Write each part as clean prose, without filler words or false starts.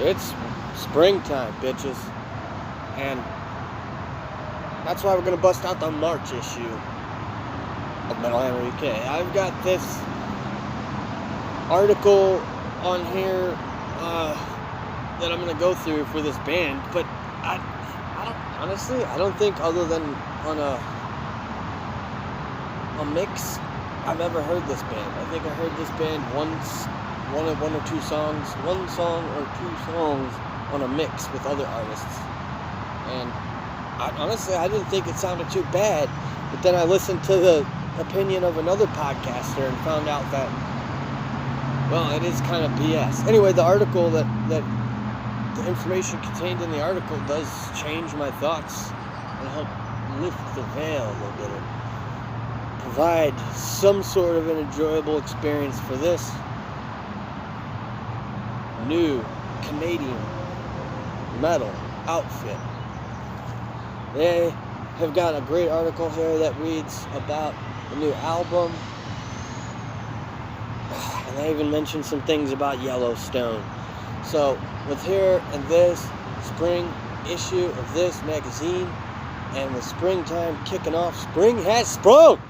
It's springtime, bitches. And that's why we're going to bust out the March issue of Metal Hammer UK. I've got this article on here that I'm going to go through for this band, but I don't think other than on a mix, I've ever heard this band. I think I heard this band once, one or two songs, one song or two songs on a mix with other artists. And I didn't think it sounded too bad, but then I listened to the opinion of another podcaster and found out that, well, it is kind of BS. Anyway, the article that the information contained in the article does change my thoughts and help lift the veil a little bit, provide some sort of an enjoyable experience for this new Canadian metal outfit. They have got a great article here that reads about the new album, and they even mentioned some things about Yellowstone. So with here and this spring issue of this magazine, and with springtime kicking off, spring has sprung!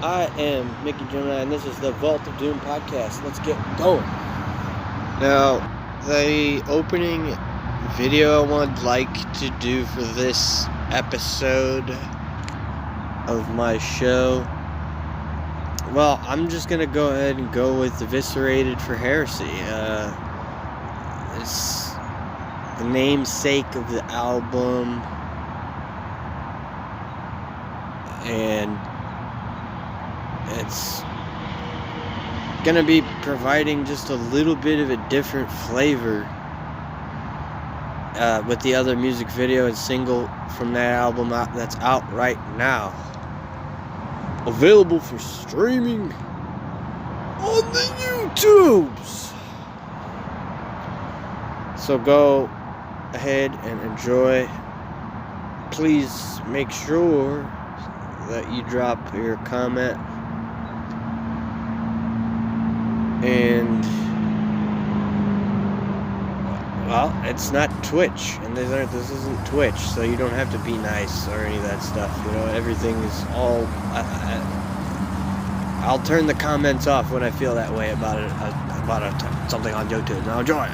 I am Mickey GemInEye, and this is the Vault of Doom podcast. Let's get going. Now, the opening video I would like to do for this episode of my show, well, I'm just going to go ahead and go with Eviscerated for Heresy. It's the namesake of the album, and it's gonna be providing just a little bit of a different flavor with the other music video and single from that album that's out right now, available for streaming on the YouTubes. So go ahead and enjoy. Please make sure that you drop your comment. And, well, it's not Twitch, and this isn't Twitch, so you don't have to be nice or any of that stuff. You know, everything is all. I'll turn the comments off when I feel that way about it, something on YouTube. Now enjoy.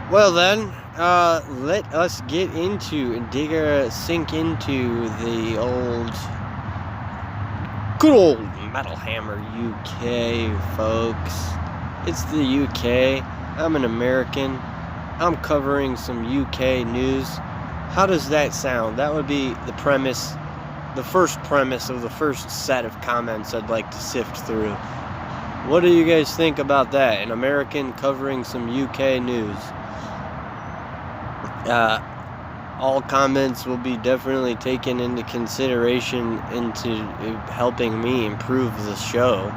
Well then, let us get into and sink into the good old Metal Hammer UK, folks. It's the UK. I'm an American. I'm covering some UK news. How does that sound? That would be the premise, the first premise of the first set of comments I'd like to sift through. What do you guys think about that? An American covering some UK news. All comments will be definitely taken into consideration into helping me improve the show,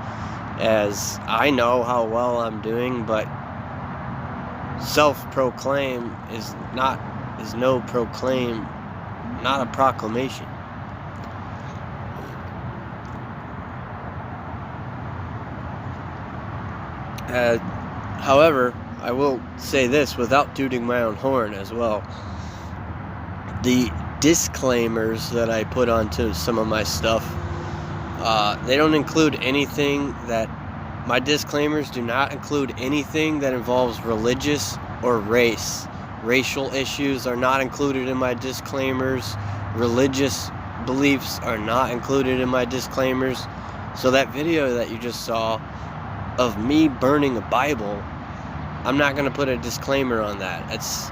as I know how well I'm doing, but self-proclaim is not a proclamation. However, I will say this without tooting my own horn as well. The disclaimers that I put onto some of my stuff, they don't include anything that, my disclaimers do not include anything that involves religious or race. Racial issues are not included in my disclaimers. Religious beliefs are not included in my disclaimers. So that video that you just saw of me burning a Bible, I'm not going to put a disclaimer on that. It's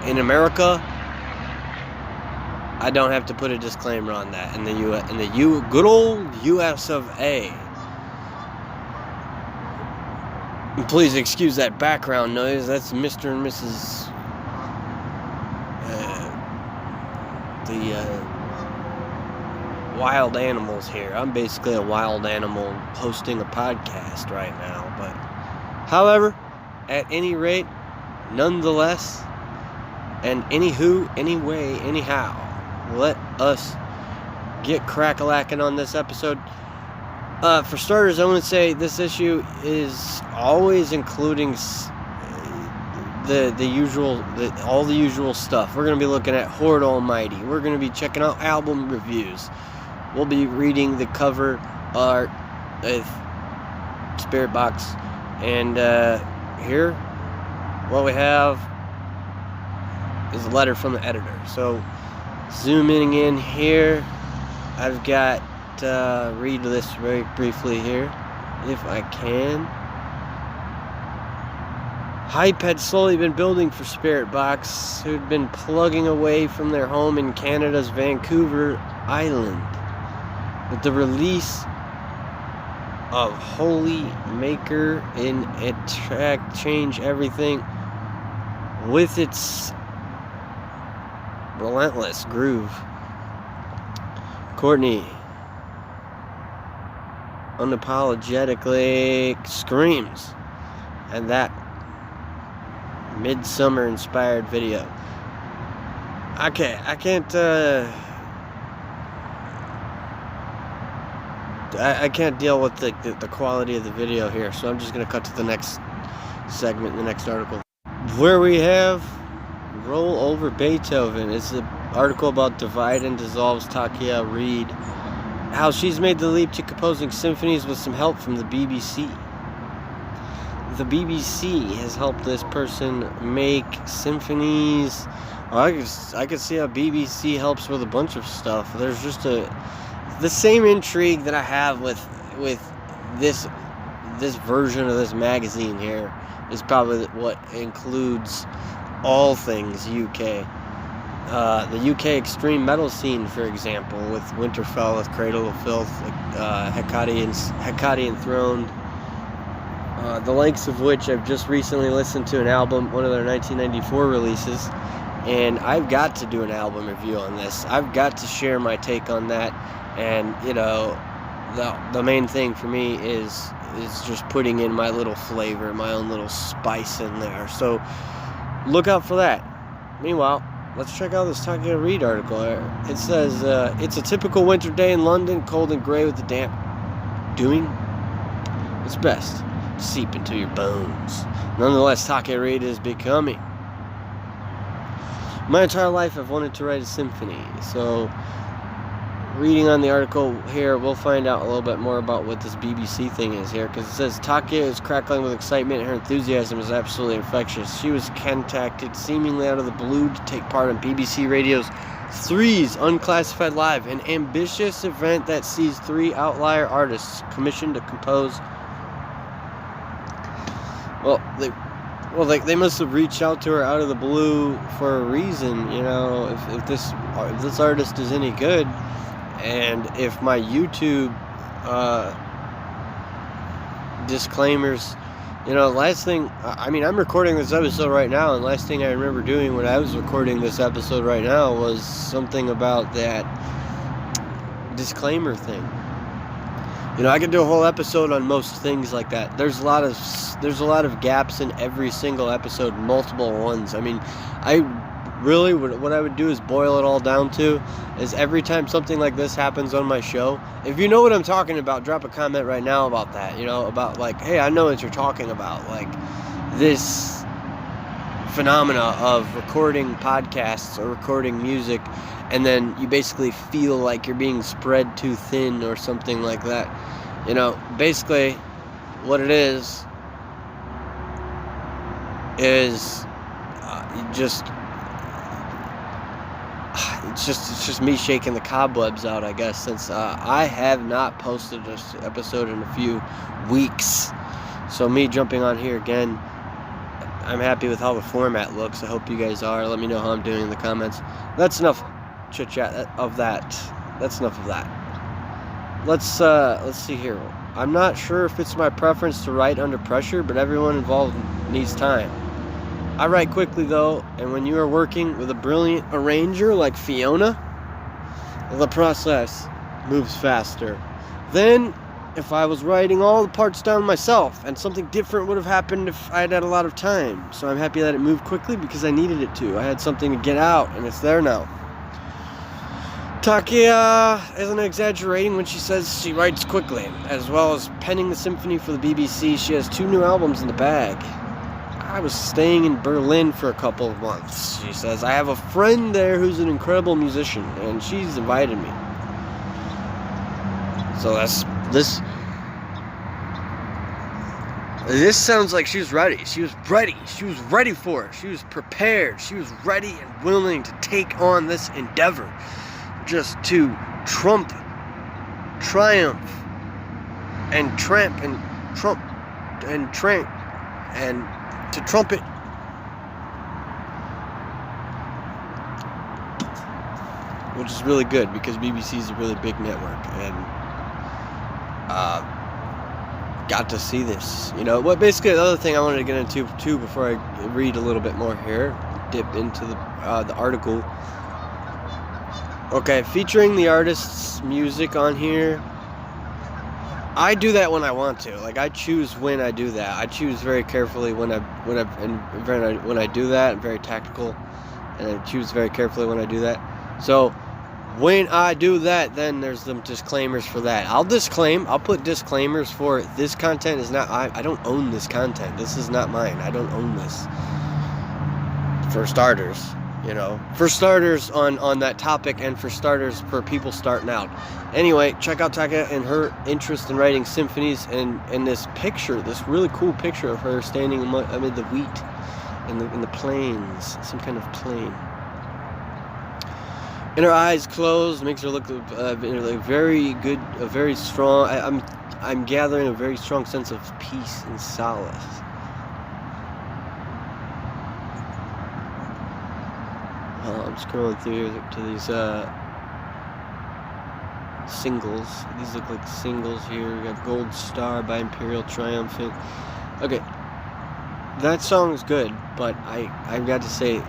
in America. I don't have to put a disclaimer on that. In the good old US of A. And please excuse that background noise. That's Mr. and Mrs. Wild animals here. I'm basically a wild animal hosting a podcast right now. But, however, at any rate, nonetheless, and anywho, anyway, anyhow, let us get crack-a-lacking on this episode. For starters, I want to say this issue is always including all the usual stuff. We're going to be looking at Horde Almighty. We're going to be checking out album reviews. We'll be reading the cover art of Spiritbox. And here, what we have is a letter from the editor. So, zooming in here, I've got read this very briefly here, if I can. Hype had slowly been building for Spiritbox, who'd been plugging away from their home in Canada's Vancouver Island. With the release of Holy Maker in a track change everything with its relentless groove. Courtney unapologetically screams and that midsummer inspired video. I can't deal with the quality of the video here, so I'm just going to cut to the next segment in the next article, where we have Roll Over Beethoven. It's an article about Divide and Dissolve's Tatiyana Reid, how she's made the leap to composing symphonies with some help from the BBC. The BBC has helped this person make symphonies. I could see how BBC helps with a bunch of stuff. There's just the same intrigue that I have with this this version of this magazine here is probably what includes all things UK. The UK extreme metal scene, for example, with Winterfell, with Cradle of Filth, Hecate Enthroned, the likes of which I've just recently listened to an album, one of their 1994 releases, and I've got to do an album review on this. I've got to share my take on that, and, you know, the main thing for me is just putting in my little flavor, my own little spice in there. So look out for that. Meanwhile, let's check out this Tatiyana Reid article here. It says, it's a typical winter day in London, cold and grey with the damp doing its best to seep into your bones. Nonetheless, Tatiyana Reid is becoming. My entire life I've wanted to write a symphony. So, reading on the article here, we'll find out a little bit more about what this BBC thing is here, because it says Tatiyana is crackling with excitement and her enthusiasm is absolutely infectious. She was contacted seemingly out of the blue to take part in BBC Radio's Three's Unclassified Live, an ambitious event that sees 3 outlier artists commissioned to compose. Well, they must have reached out to her out of the blue for a reason, you know. If this artist is any good, and if my YouTube disclaimers, you know, last thing, I mean, I'm recording this episode right now, and last thing I remember doing when I was recording this episode right now was something about that disclaimer thing. You know, I could do a whole episode on most things like that. There's a lot of gaps in every single episode, multiple ones. I mean, what I would do is boil it all down to is every time something like this happens on my show, if you know what I'm talking about, drop a comment right now about that, you know, about like, hey, I know what you're talking about, like this phenomena of recording podcasts or recording music, and then you basically feel like you're being spread too thin or something like that. You know, basically what it is it's just me shaking the cobwebs out, I guess, since I have not posted this episode in a few weeks. So me jumping on here again, I'm happy with how the format looks. I hope you guys are. Let me know how I'm doing in the comments. That's enough chit chat of that. That's enough of that. Let's see here. I'm not sure if it's my preference to write under pressure, but everyone involved needs time. I write quickly though, and when you are working with a brilliant arranger like Fiona, the process moves faster. Then, if I was writing all the parts down myself, and something different would have happened if I had had a lot of time. So I'm happy that it moved quickly because I needed it to. I had something to get out, and it's there now. Tatiyana isn't exaggerating when she says she writes quickly. As well as penning the symphony for the BBC, she has 2 new albums in the bag. I was staying in Berlin for a couple of months, she says. I have a friend there who's an incredible musician, and she's invited me. So this sounds like she was ready. She was ready. She was ready for it. She was prepared. She was ready and willing to take on this endeavor. Just to triumph, and tramp, and trump, and tramp, and to trumpet. Which is really good because BBC is a really big network, and got to see this. You know, what basically the other thing I wanted to get into too before I read a little bit more here, dip into the article. Okay, featuring the artist's music on here. I do that when I want to. Like, I choose when I do that. I choose very carefully when I do that. I'm very tactical, and I choose very carefully when I do that. So when I do that, then there's some disclaimers for that. I'll put disclaimers for it. This content is not. I don't own this content. This is not mine. I don't own this. For starters. You know, for starters on that topic, and for starters for people starting out. Anyway, check out Taka and her interest in writing symphonies, and this picture, this really cool picture of her standing amid the wheat in the plains, some kind of plain. And her eyes closed makes her look very good, very strong. I'm gathering a very strong sense of peace and solace. Well, I'm scrolling through to these singles. These look like singles here. We got Gold Star by Imperial Triumphant. Okay, that song is good, but I've got to say,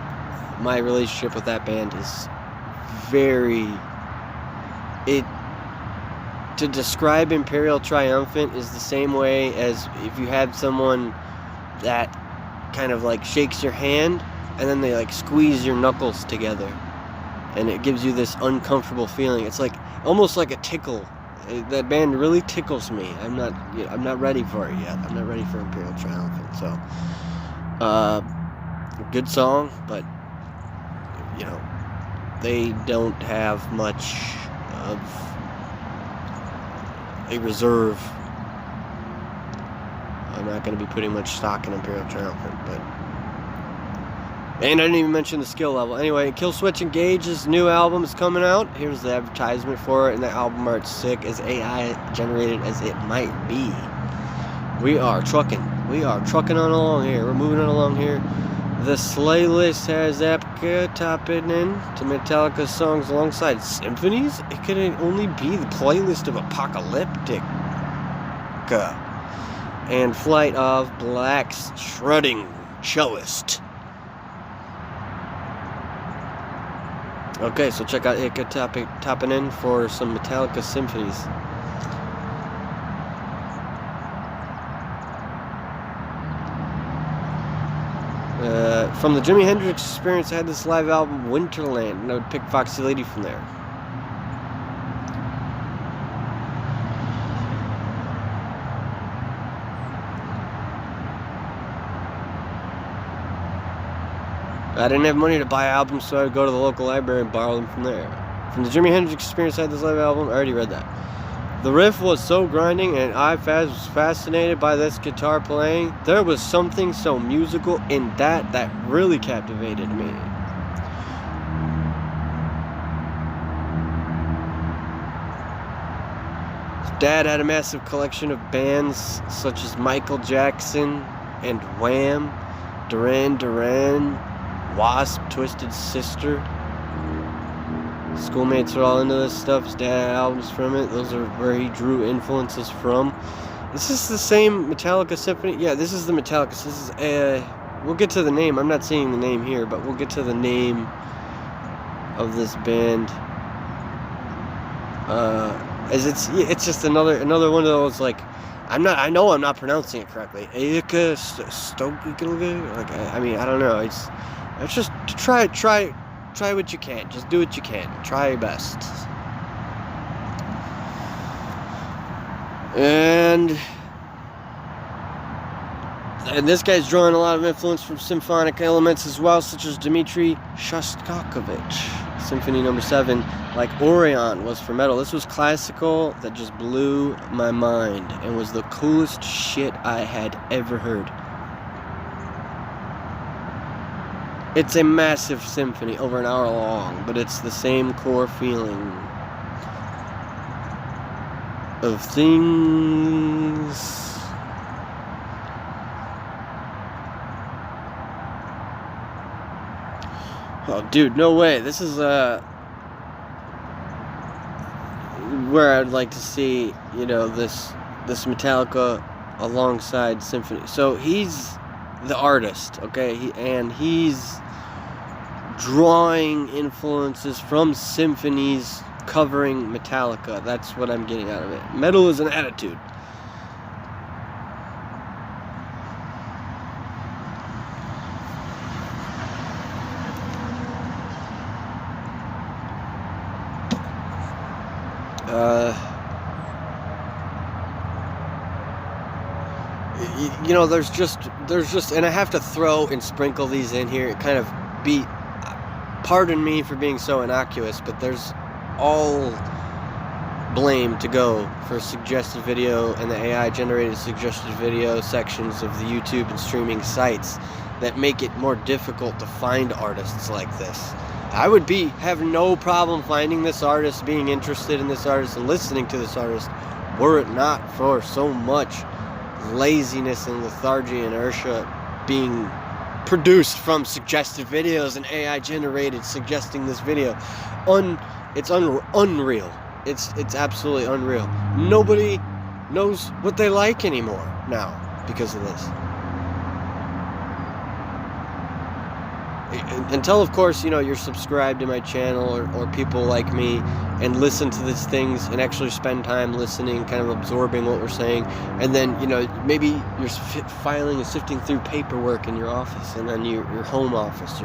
my relationship with that band is to describe Imperial Triumphant is the same way as if you had someone that kind of like shakes your hand and then they like squeeze your knuckles together and it gives you this uncomfortable feeling. It's like almost like a tickle. That band really tickles me. I'm not ready for it yet. I'm not ready for Imperial Triumphant. So good song, but you know, they don't have much of a reserve. I'm not going to be putting much stock in Imperial Triumphant, but... And I didn't even mention the skill level. Anyway, Kill Switch Engage's new album is coming out. Here's the advertisement for it, and the album art's sick, as AI generated as it might be. We are trucking. We are trucking on along here. We're moving on along here. The Slaylist has Apka topping in to Metallica songs alongside symphonies. It could only be the playlist of Apocalyptic and Flight of Black's Shredding Cellist. Okay, so check out Ika topping in for some Metallica symphonies. From the Jimi Hendrix Experience, I had this live album, Winterland, and I would pick Foxy Lady from there. I didn't have money to buy albums, so I would go to the local library and borrow them from there. From the Jimi Hendrix Experience, I had this live album. I already read that. The riff was so grinding, and I was fascinated by this guitar playing. There was something so musical in that really captivated me. His dad had a massive collection of bands such as Michael Jackson and Wham, Duran Duran, Wasp, Twisted Sister. Schoolmates are all into this stuff. His dad had albums from it. Those are where he drew influences from. This is the same Metallica symphony. Yeah, this is the Metallica. This is we'll get to the name. I'm not seeing the name here, but we'll get to the name of this band. As it's just another one of those, like, I know I'm not pronouncing it correctly. Aika Stoke. Like, I mean, I don't know. It's just try what you can. Just do what you can. Try your best. And this guy's drawing a lot of influence from symphonic elements as well, such as Dmitri Shostakovich. Symphony No. 7, like Orion, was for metal. This was classical that just blew my mind and was the coolest shit I had ever heard. It's a massive symphony, over an hour long, but it's the same core feeling of things. Oh, dude, no way. This is where I'd like to see, you know, this Metallica alongside symphony. So he's the artist, okay? He's drawing influences from symphonies covering Metallica. That's what I'm getting out of it. Metal is an attitude. You know, there's just, and I have to throw and sprinkle these in here. It kind of pardon me for being so innocuous, but there's all blame to go for suggested video and the AI generated suggested video sections of the YouTube and streaming sites that make it more difficult to find artists like this. I would have no problem finding this artist, being interested in this artist and listening to this artist were it not for so much laziness and lethargy and inertia being produced from suggested videos and AI generated suggesting this video. It's unreal. It's absolutely unreal. Nobody knows what they like anymore now because of this. Until, of course, you're subscribed to my channel or people like me and listen to these things and actually spend time listening, kind of absorbing what we're saying. And then, maybe you're filing and sifting through paperwork in your office and then your home office,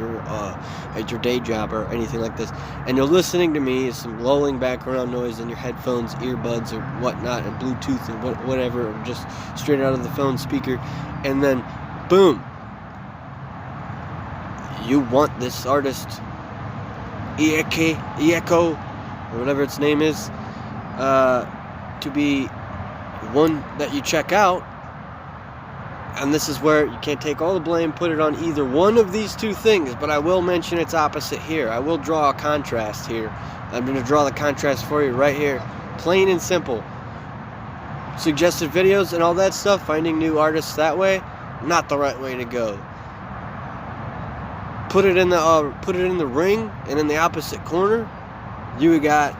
at your day job or anything like this. And you're listening to me, some lulling background noise in your headphones, earbuds or whatnot, and Bluetooth and whatever, or just straight out of the phone speaker. And then, boom. You want this artist, Ieko, or whatever its name is, to be one that you check out. And this is where you can't take all the blame, put it on either one of these two things, but I will mention its opposite here. I will draw a contrast here. I'm going to draw the contrast for you right here. Plain and simple. Suggested videos and all that stuff, finding new artists that way, not the right way to go. Put it in the ring, and in the opposite corner, you got.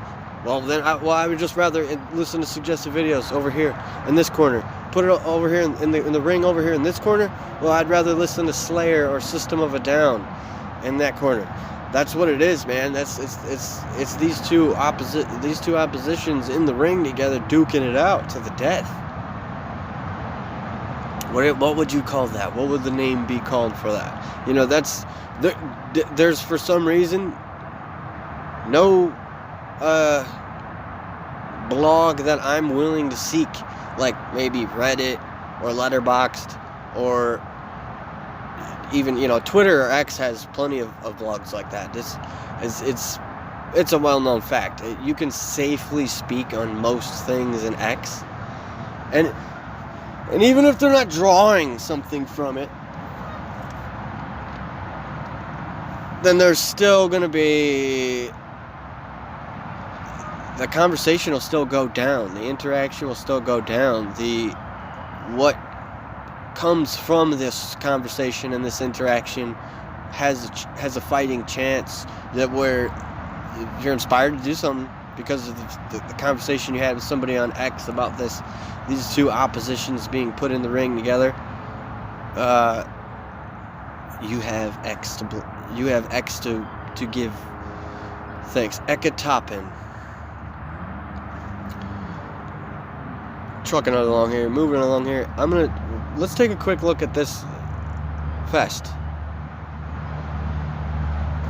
I would just rather listen to suggested videos over here in this corner. Put it over here in the ring over here in this corner. Well, I'd rather listen to Slayer or System of a Down in that corner. That's what it is, man. It's these two oppositions in the ring together, duking it out to the death. What would you call that? What would the name be called for that? There's for some reason no blog that I'm willing to seek, like maybe Reddit or Letterboxd or even Twitter or X has plenty of blogs like that. It's a well-known fact. You can safely speak on most things in X, and even if they're not drawing something from it, then there's still going to be, the conversation will still go down, the interaction will still go down, what comes from this conversation and this interaction has a fighting chance that where you're inspired to do something because of the conversation you had with somebody on X about these two oppositions being put in the ring together. You have X to give thanks. Ekatopin. Trucking along here, moving along here. Let's take a quick look at this fest.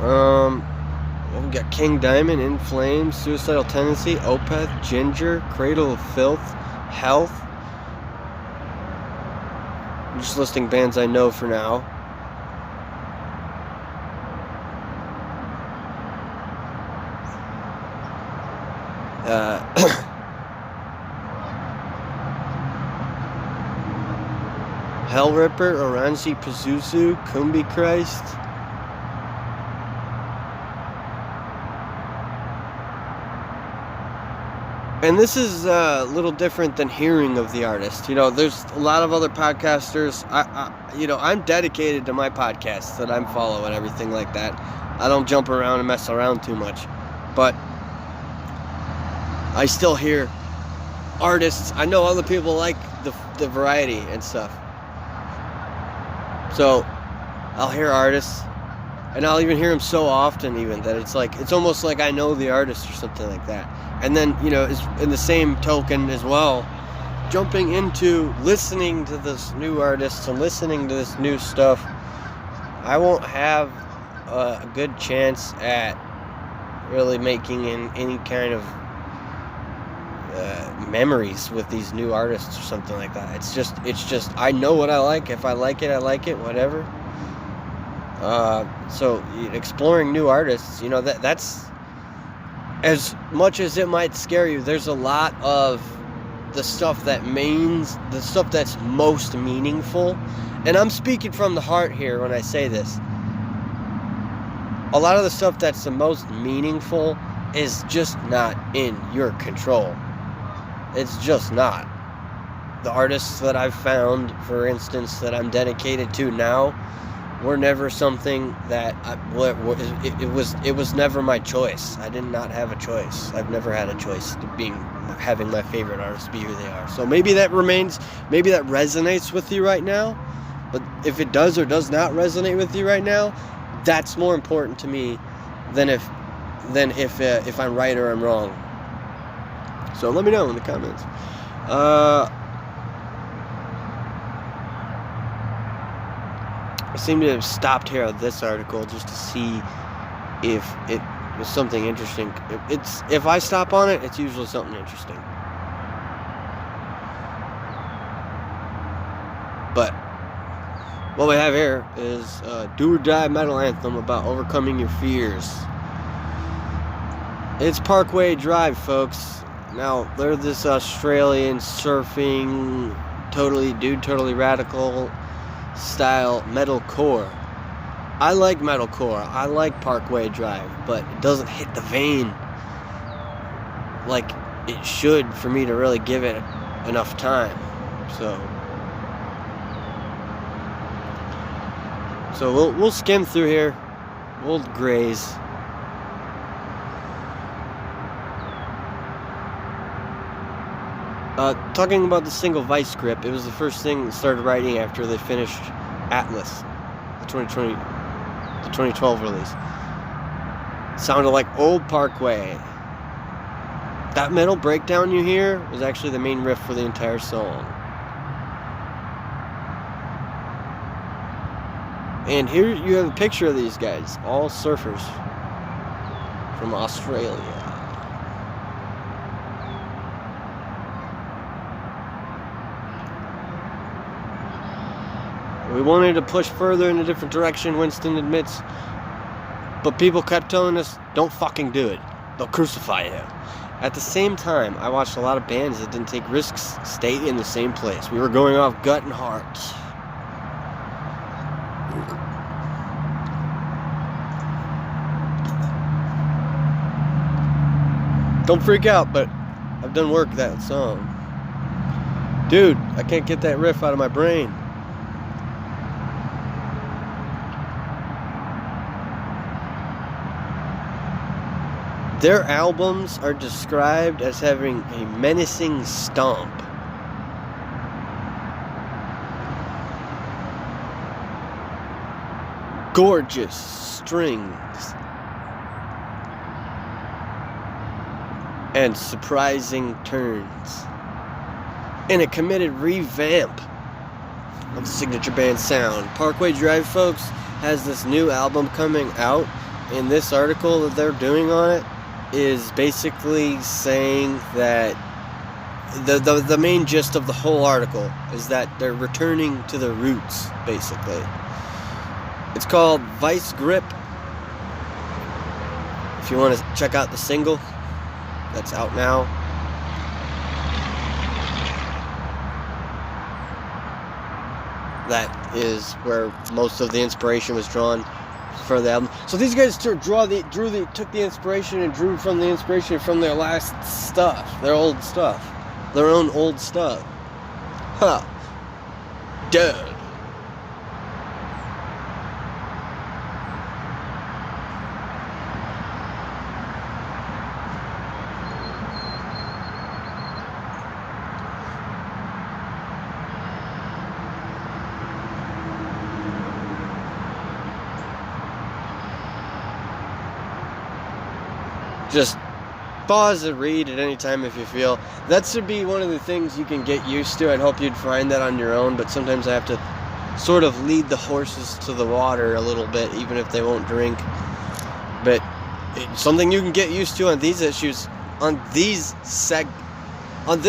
We got King Diamond, In Flames, Suicidal Tendency, Opeth, Jinjer, Cradle of Filth, Health. I'm just listing bands I know for now. Hellripper, Oranzi Pazuzu, Kumbi Christ. And this is a little different than hearing of the artist. There's a lot of other podcasters. I'm dedicated to my podcasts that I'm following and everything like that. I don't jump around and mess around too much. But I still hear artists. I know other people like the variety and stuff. So I'll hear artists, and I'll even hear them so often even that it's almost like I know the artist or something like that. And then, in the same token as well, jumping into listening to this new artist and listening to this new stuff, I won't have a good chance at really making any kind of memories with these new artists or something like that. It's just I know what I like. If I like it, I like it, whatever. So exploring new artists, that's, as much as it might scare you, there's a lot of the stuff that's most meaningful. And I'm speaking from the heart here when I say this. A lot of the stuff that's the most meaningful is just not in your control. It's just not. The artists that I've found, for instance, that I'm dedicated to now, were never something that it was never my choice. I did not have a choice. I've never had a choice to having my favorite artists be who they are. So maybe that resonates with you right now. But if it does or does not resonate with you right now, that's more important to me than if I'm right or I'm wrong. So let me know in the comments. I seem to have stopped here on this article just to see if it was something interesting. If I stop on it, it's usually something interesting. But what we have here is a do or die metal anthem about overcoming your fears. It's Parkway Drive, folks. Now, they're this Australian surfing, totally radical style metalcore. I like metalcore. I like Parkway Drive, but it doesn't hit the vein like it should for me to really give it enough time. So we'll skim through here. We'll graze. Talking about the single Vice Grip, it was the first thing they started writing after they finished Atlas, the 2012 release. Sounded like old Parkway. That metal breakdown you hear was actually the main riff for the entire song. And here you have a picture of these guys, all surfers from Australia. We wanted to push further in a different direction, Winston admits, but people kept telling us, don't fucking do it. They'll crucify you. At the same time, I watched a lot of bands that didn't take risks stay in the same place. We were going off gut and heart. Don't freak out, but I've done work that song. Dude, I can't get that riff out of my brain. Their albums are described as having a menacing stomp. Gorgeous strings. And surprising turns. And a committed revamp of the signature band sound. Parkway Drive, folks, has this new album coming out. And this article that they're doing on it is basically saying that the main gist of the whole article is that they're returning to their roots, basically. It's called Vice Grip. If you want to check out the single, that's out now. That is where most of the inspiration was drawn for the album. So these guys took the inspiration and drew from the inspiration from their last stuff, their old stuff, their own old stuff. Huh. Dude. Just pause and read at any time if you feel. That should be one of the things you can get used to. I'd hope you'd find that on your own, but sometimes I have to sort of lead the horses to the water a little bit, even if they won't drink. But it's something you can get used to on these issues. On this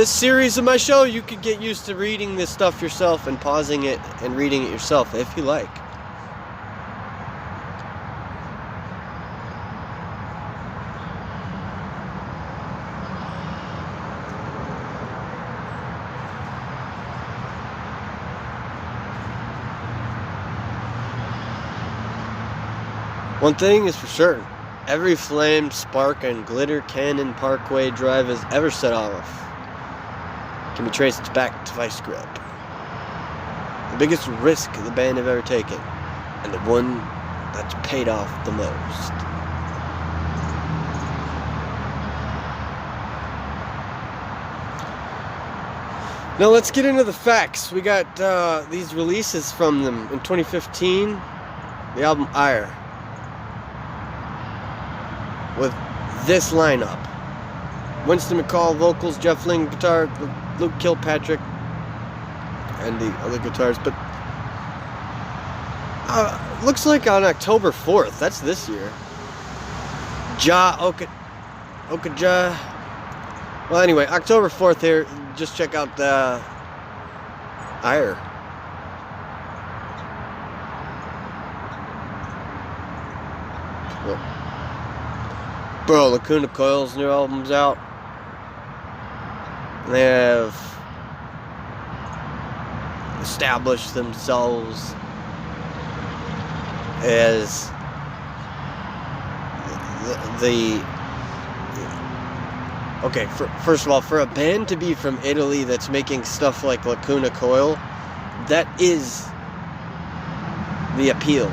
series of my show, you could get used to reading this stuff yourself and pausing it and reading it yourself if you like. One thing is for certain, every flame, spark, and glitter cannon Parkway Drive has ever set off can be traced back to Vice Grip. The biggest risk the band have ever taken, and the one that's paid off the most. Now let's get into the facts. We got these releases from them in 2015. The album Ire, with this lineup: Winston McCall vocals, Jeff Lynne guitar, Luke Kilpatrick, and the other guitars. But looks like on October 4th, that's this year, Okaja. Well, anyway, October 4th here. Just check out the Ire. Bro, Lacuna Coil's new album's out. They have established themselves as okay, first of all, for a band to be from Italy that's making stuff like Lacuna Coil, that is the appeal.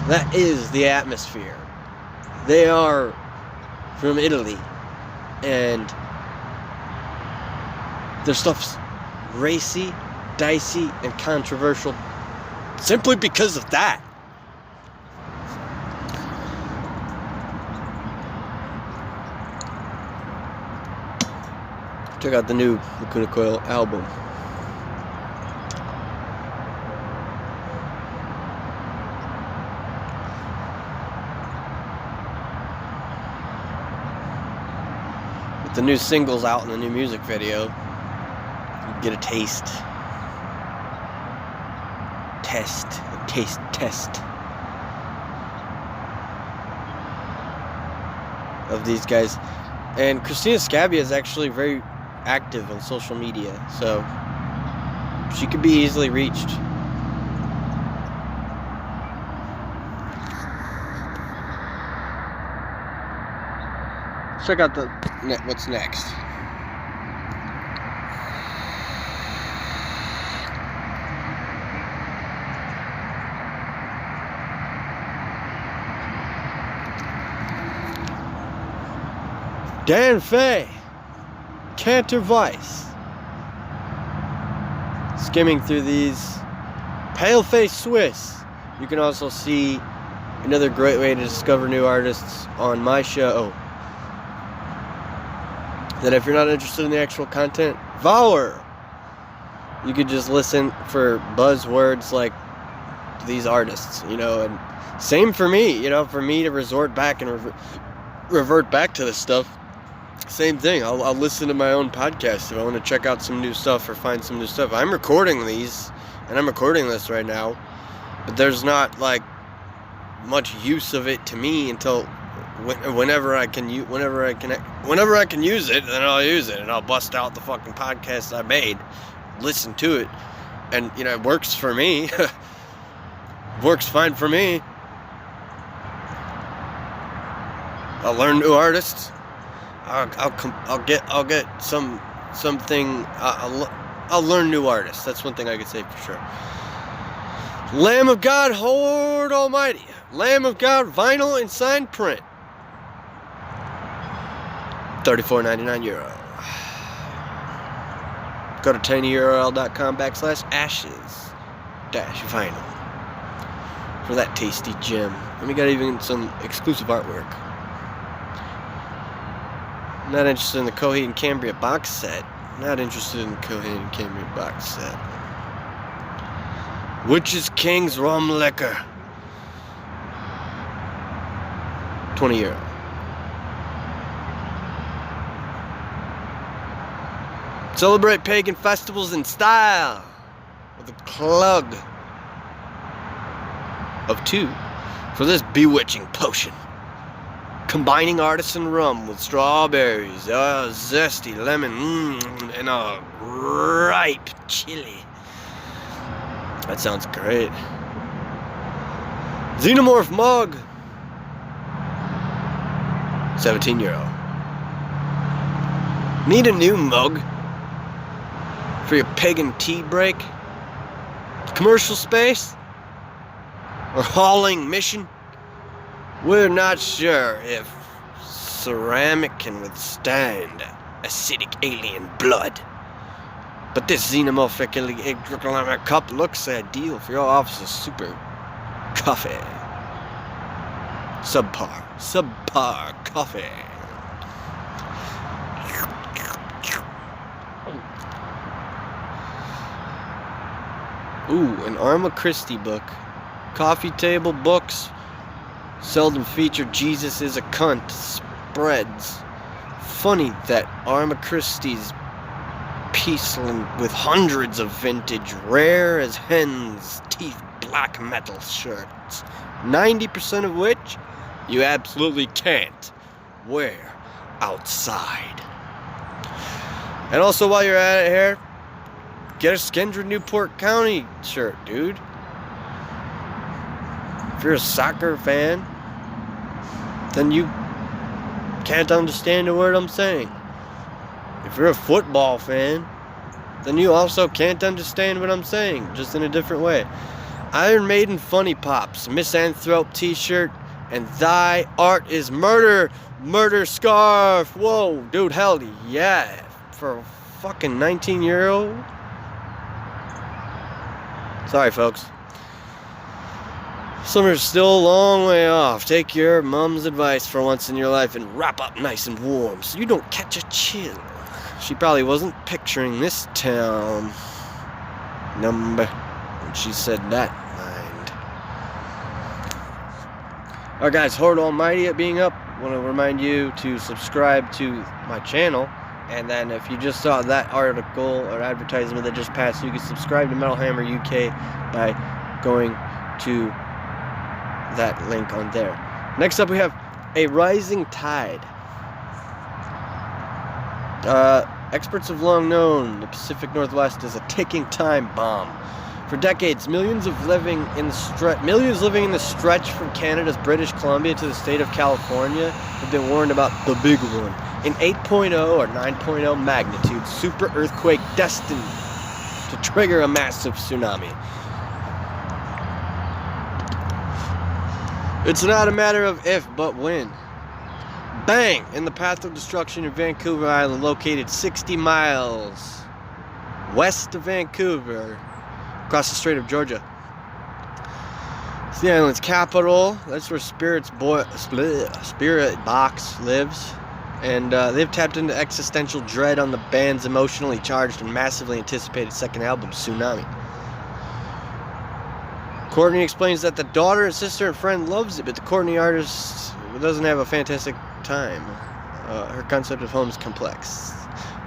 That is the atmosphere. They are from Italy, and their stuff's racy, dicey, and controversial simply because of that. Check out the new Lacuna Coil album. With the new singles out and the new music video, you get a taste test of these guys. And Christina Scabbia is actually very active on social media, so she could be easily reached. Check out what's next. Dan Fay, Cantor Vice. Skimming through these. Paleface Swiss. You can also see another great way to discover new artists on my show. That if you're not interested in the actual content, Vower. You could just listen for buzzwords like these artists, you know, and same for me, you know, for me to resort back and revert back to this stuff. Same thing. I'll listen to my own podcast if I want to check out some new stuff or find some new stuff. I'm recording these, and I'm recording this right now, but there's not like much use of it to me until whenever I can use it, then I'll use it, and I'll bust out the fucking podcast I made, listen to it, and you know, it works for me. Works fine for me. I'll learn new artists. I'll get something. I'll learn new artists. That's one thing I could say for sure. Lamb of God, Lord Almighty. Lamb of God, vinyl and signed print. €34.99. Go to tinyurl.com/ashes-vinyl for that tasty gem. And we got even some exclusive artwork. Not interested in the Coheed and Cambria box set. Not interested in the Coheed and Cambria box set. Witches King's Rum Liquor. €20. Celebrate pagan festivals in style with a plug of 2 for this bewitching potion. Combining artisan rum with strawberries, zesty lemon, and a ripe chili. That sounds great. Xenomorph mug. €17. Need a new mug? For your pagan tea break? Commercial space? Or hauling mission? We're not sure if ceramic can withstand acidic alien blood. But this xenomorphic cup looks ideal for your office's super coffee. Subpar coffee. Ooh, an Arma Christie book. Coffee table books seldom feature Jesus is a cunt spreads. Funny that Arma Christie's peaceland with hundreds of vintage, rare as hen's teeth black metal shirts, 90% of which you absolutely can't wear outside. And also, while you're at it here, get a Skindred Newport County shirt, dude. If you're a soccer fan, then you can't understand a word I'm saying. If you're a football fan, then you also can't understand what I'm saying, just in a different way. Iron Maiden Funny Pops, Misanthrope t-shirt, and Thy Art is Murder, murder scarf. Whoa, dude, hell yeah. For a fucking 19-year-old? Sorry, folks. Summer's still a long way off. Take your mom's advice for once in your life and wrap up nice and warm so you don't catch a chill. She probably wasn't picturing this town number when she said that, mind. Alright guys, Horde Almighty at being up. I want to remind you to subscribe to my channel. And then if you just saw that article or advertisement that just passed, you can subscribe to Metal Hammer UK by going to that link on there. Next up we have a rising tide. Experts have long known the Pacific Northwest is a ticking time bomb. For decades, millions living in the stretch from Canada's British Columbia to the state of California have been warned about the big one. An 8.0 or 9.0 magnitude super earthquake destined to trigger a massive tsunami. It's not a matter of if, but when. Bang! In the path of destruction in Vancouver Island, located 60 miles west of Vancouver, across the Strait of Georgia. It's the island's capital. That's where Spiritbox lives. And they've tapped into existential dread on the band's emotionally charged and massively anticipated second album, Tsunami. Courtney explains that the daughter and sister and friend loves it, but the Courtney artist doesn't have a fantastic time. Her concept of home is complex.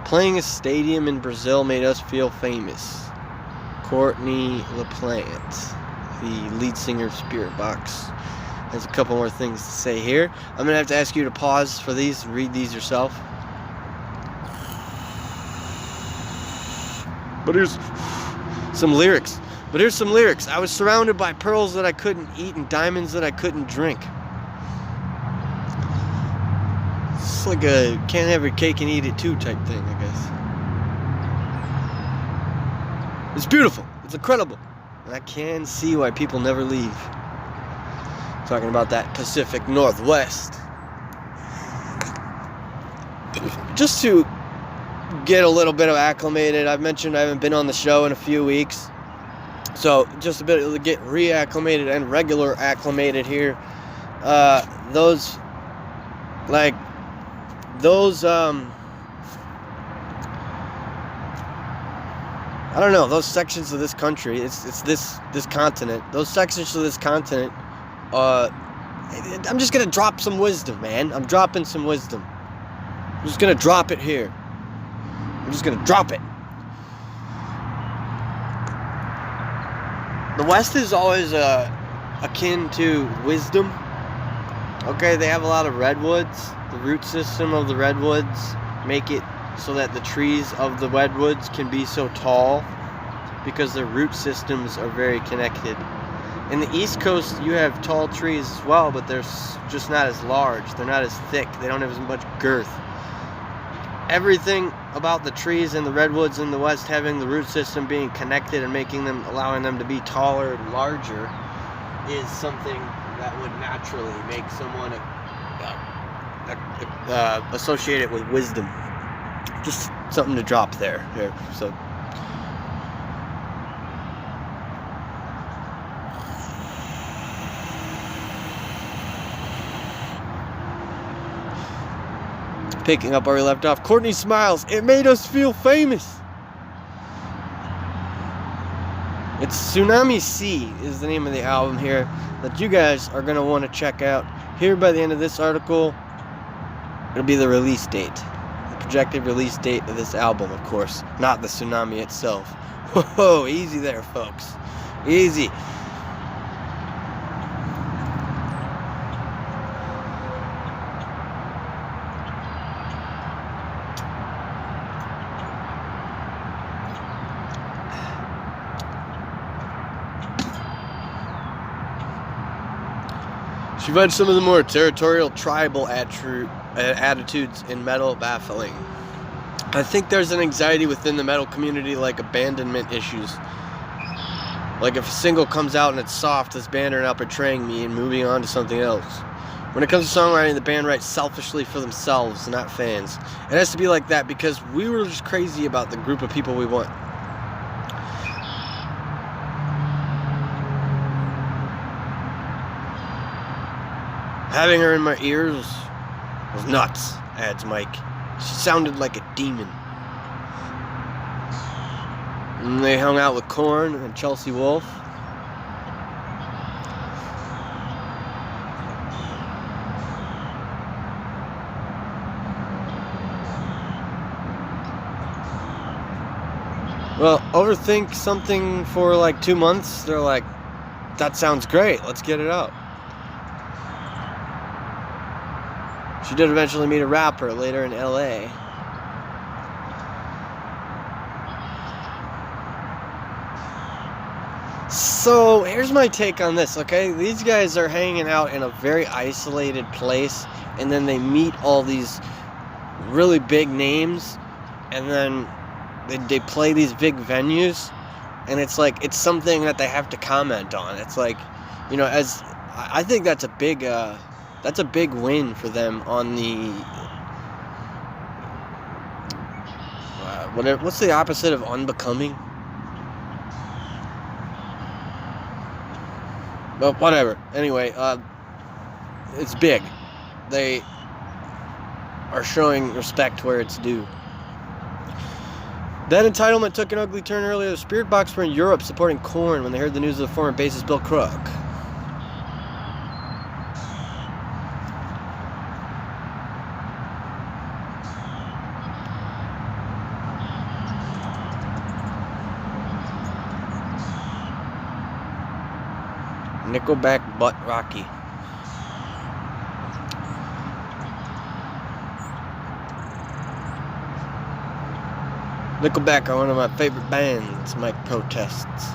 Playing a stadium in Brazil made us feel famous. Courtney LaPlante, the lead singer of Spiritbox, has a couple more things to say here. I'm going to have to ask you to pause for these, read these yourself. But here's some lyrics. I was surrounded by pearls that I couldn't eat and diamonds that I couldn't drink. It's like a can't have your cake and eat it too type thing, I guess. It's beautiful. It's incredible. And I can see why people never leave. Talking about that Pacific Northwest. Just to get a little bit of acclimated, I've mentioned I haven't been on the show in a few weeks. So just a bit to get reacclimated and regular acclimated here. Those I don't know, those sections of this country, it's this continent, those sections of this continent, I'm just gonna drop some wisdom, man. I'm dropping some wisdom. I'm just gonna drop it here. I'm just gonna drop it. The West is always akin to wisdom. Okay, they have a lot of redwoods. The root system of the redwoods make it so that the trees of the redwoods can be so tall because their root systems are very connected. In the East Coast, you have tall trees as well, but they're just not as large. They're not as thick. They don't have as much girth. everything about the trees and the redwoods in the west having the root system being connected and allowing them to be taller and larger is something that would naturally make someone associate it with wisdom. Just something to drop there. So. Picking up where we left off, Courtney smiles. It made us feel famous. It's Tsunami Sea is the name of the album here that you guys are going to want to check out. Here by the end of this article, it'll be the release date. The projected release date of this album, of course. Not the tsunami itself. Whoa, easy there, folks. Easy. She finds some of the more territorial, tribal attitudes in metal baffling. I think there's an anxiety within the metal community, like abandonment issues. Like if a single comes out and it's soft, this band are now betraying me and moving on to something else. When it comes to songwriting, the band writes selfishly for themselves, not fans. It has to be like that because we were just crazy about the group of people we want. Having her in my ears was nuts, adds Mike. She sounded like a demon. And they hung out with Korn and Chelsea Wolfe. Well, overthink something for like 2 months. They're like, that sounds great, let's get it out. She did eventually meet a rapper later in LA. So here's my take on this, okay? These guys are hanging out in a very isolated place, and then they meet all these really big names, and then they play these big venues, and it's like, it's something that they have to comment on. It's like, you know, as I think that's a big win for them on the what's the opposite of unbecoming? Well, whatever. Anyway, it's big. They are showing respect where it's due. That entitlement took an ugly turn earlier. The Spiritbox were in Europe supporting Korn when they heard the news of the former bassist Bill Crook. Nickelback Butt Rocky. Nickelback are one of my favorite bands, Mike protests.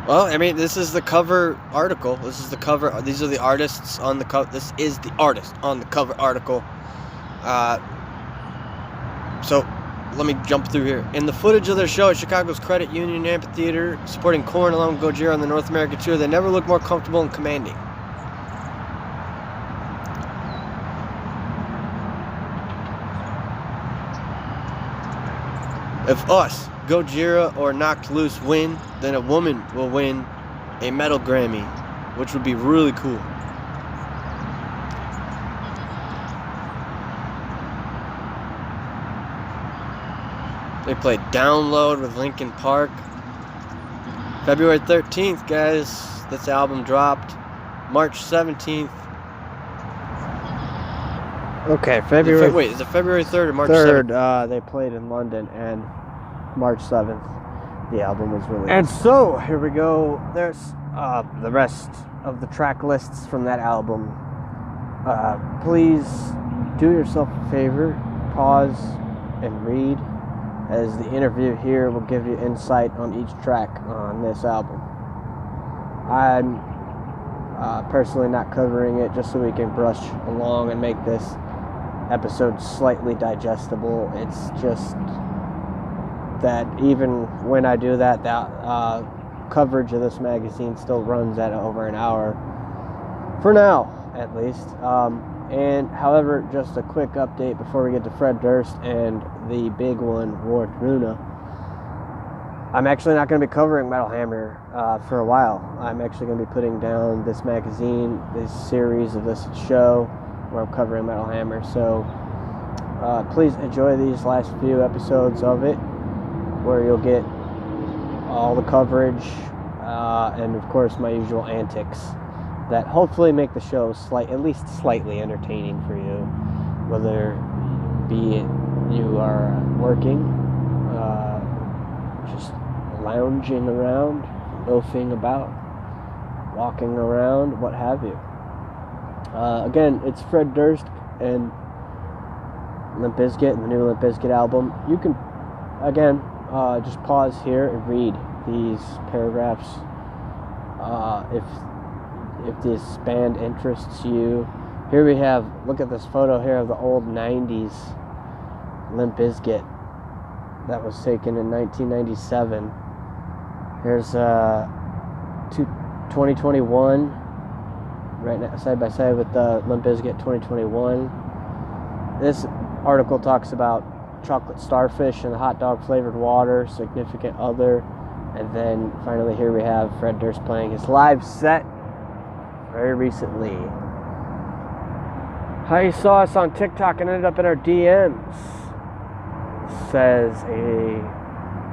Well, I mean, this is the cover article. This is the cover. These are the artists on the cover. This is the artist on the cover article. So, let me jump through here. In the footage of their show at Chicago's Credit Union Amphitheater, supporting Korn along with Gojira on the North American tour, they never looked more comfortable and commanding. If us, Gojira, or Knocked Loose win, then a woman will win a Metal Grammy, which would be really cool. They played Download with Linkin Park. February 13th, guys. This album dropped. March 17th. Okay, February... Wait, is it February 3rd or March 7th? They played in London, and March 7th, the album was released. And so, here we go. There's the rest of the track lists from that album. Please do yourself a favor. Pause and read, as the interview here will give you insight on each track on this album. I'm personally not covering it just so we can brush along and make this episode slightly digestible. It's just that even when I do that, coverage of this magazine still runs at over an hour, for now at least. And however, just a quick update before we get to Fred Durst and the big one, Ward Runa. I'm actually not going to be covering Metal Hammer for a while. I'm actually going to be putting down this magazine, this series of this show where I'm covering Metal Hammer. So please enjoy these last few episodes of it, where you'll get all the coverage and of course my usual antics that hopefully make the show at least slightly entertaining for you, whether be it you are working, just lounging around, loafing about, walking around, what have you. Again, it's Fred Durst and Limp Bizkit and the new Limp Bizkit album. You can, again, just pause here and read these paragraphs if this band interests you. Here we have, look at this photo here of the old 90s Limp Bizkit that was taken in 1997. Here's 2021 right now, side by side with the Limp Bizkit 2021. This article talks about chocolate starfish and the hot dog flavored water, Significant Other, and then finally here we have Fred Durst playing his live set very recently. How you saw us on TikTok and ended up in our DMs says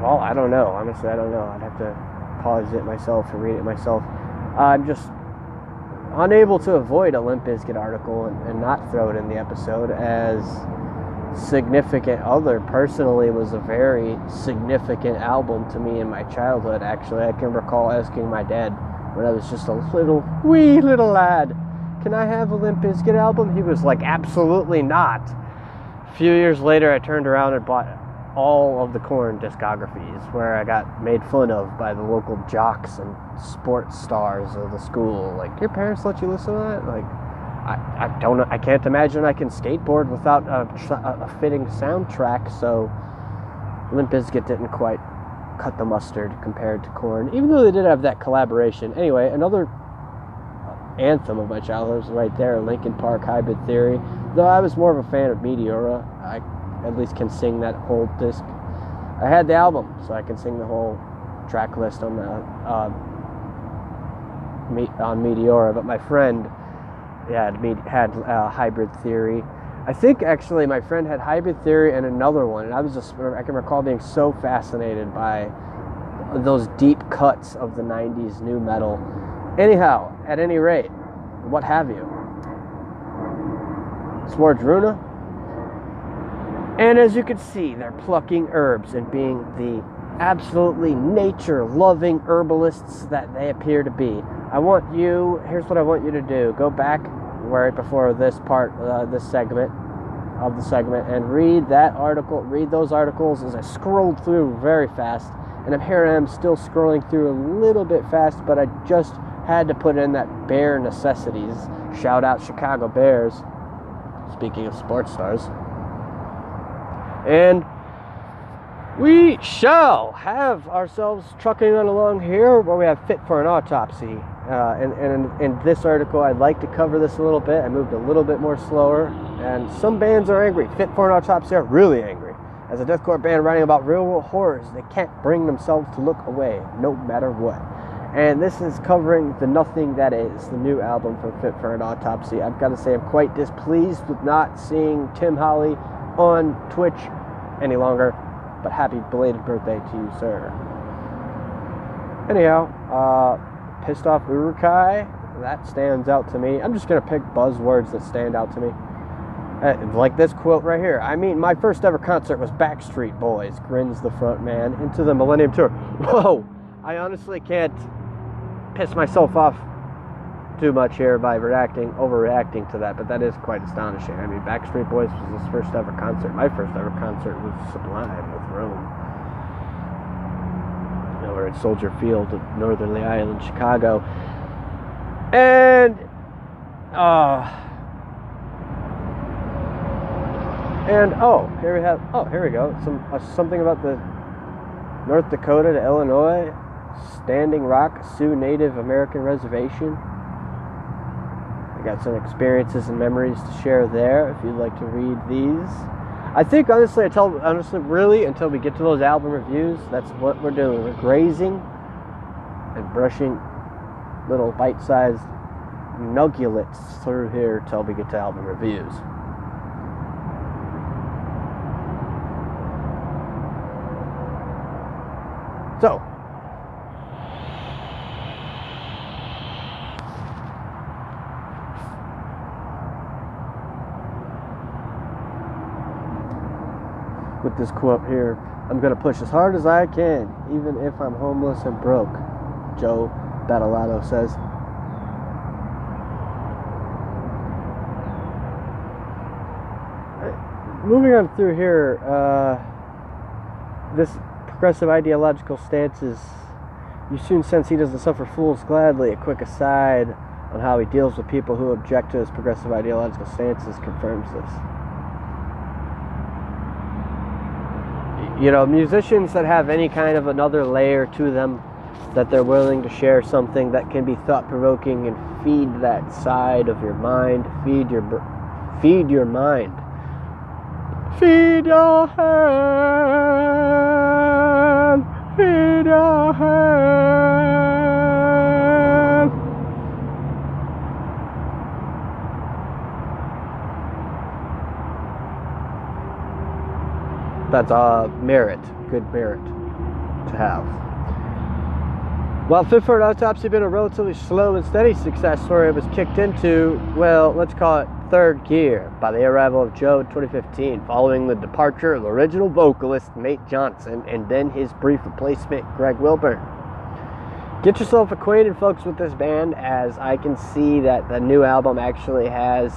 well, I don't know. Honestly, I don't know. I'd have to pause it myself and read it myself. I'm just unable to avoid a Limp Bizkit article and not throw it in the episode, as Significant Other personally was a very significant album to me in my childhood. Actually, I can recall asking my dad when I was just a wee little lad, can I have a Limp Bizkit album? He was like, absolutely not. A few years later, I turned around and bought all of the Korn discographies, where I got made fun of by the local jocks and sports stars of the school. Like, your parents let you listen to that? Like, I don't know. I can't imagine I can skateboard without a fitting soundtrack. So Limp Bizkit didn't quite cut the mustard compared to Korn, even though they did have that collaboration. Anyway, another anthem of my childhood was right there, Linkin Park, Hybrid Theory. Though I was more of a fan of Meteora, I at least can sing that whole disc. I had the album, so I can sing the whole track list on the on Meteora. But my friend had Hybrid Theory. I think actually my friend had Hybrid Theory and another one, and I can recall being so fascinated by those deep cuts of the 90s nu metal. Anyhow, at any rate, what have you. Swords Runa. And as you can see, they're plucking herbs and being the absolutely nature-loving herbalists that they appear to be. Here's what I want you to do. Go back right before this part, this segment, and read that article, read those articles as I scrolled through very fast. And here I am still scrolling through a little bit fast, but I just had to put in that bare necessities. Shout out Chicago Bears, speaking of sports stars. And we shall have ourselves trucking on along here where we have Fit for an Autopsy. And in this article, I'd like to cover this a little bit. I moved a little bit more slower. And some bands are angry. Fit for an Autopsy are really angry. As a deathcore band writing about real-world horrors, they can't bring themselves to look away, no matter what. And this is covering The Nothing That Is, the new album from Fit for an Autopsy. I've got to say I'm quite displeased with not seeing Tim Holly on Twitch any longer. But happy belated birthday to you, sir. Anyhow, Pissed Off Urukai, that stands out to me. I'm just going to pick buzzwords that stand out to me. Like this quote right here. I mean, my first ever concert was Backstreet Boys, grins the front man, into the Millennium Tour. Whoa! I honestly can't piss myself off too much here by overreacting to that, but that is quite astonishing. I mean, Backstreet Boys was his first ever concert. My first ever concert was Sublime with Rome. over at Soldier Field at Northerly Island, Chicago. And here we go. Something about the North Dakota to Illinois Standing Rock Sioux Native American Reservation. I got some experiences and memories to share there if you'd like to read these. I think honestly, until we get to those album reviews, that's what we're doing. We're grazing and brushing little bite-sized nuggets through here till we get to album reviews. So, with this quote here, I'm going to push as hard as I can, even if I'm homeless and broke, Joe Battalato says. Moving on through here, this progressive ideological stances, you soon sense he doesn't suffer fools gladly. A quick aside on how he deals with people who object to his progressive ideological stances confirms this. You know, musicians that have any kind of another layer to them, that they're willing to share something that can be thought-provoking and feed that side of your mind, feed your mind. Feed your hand, feed your hand. That's a merit, good merit to have. While Fit for an Autopsy had been a relatively slow and steady success story, it was kicked into, well, let's call it third gear by the arrival of Joe in 2015, following the departure of original vocalist Nate Johnson and then his brief replacement Greg Wilburn. Get yourself acquainted, folks, with this band, as I can see that the new album actually has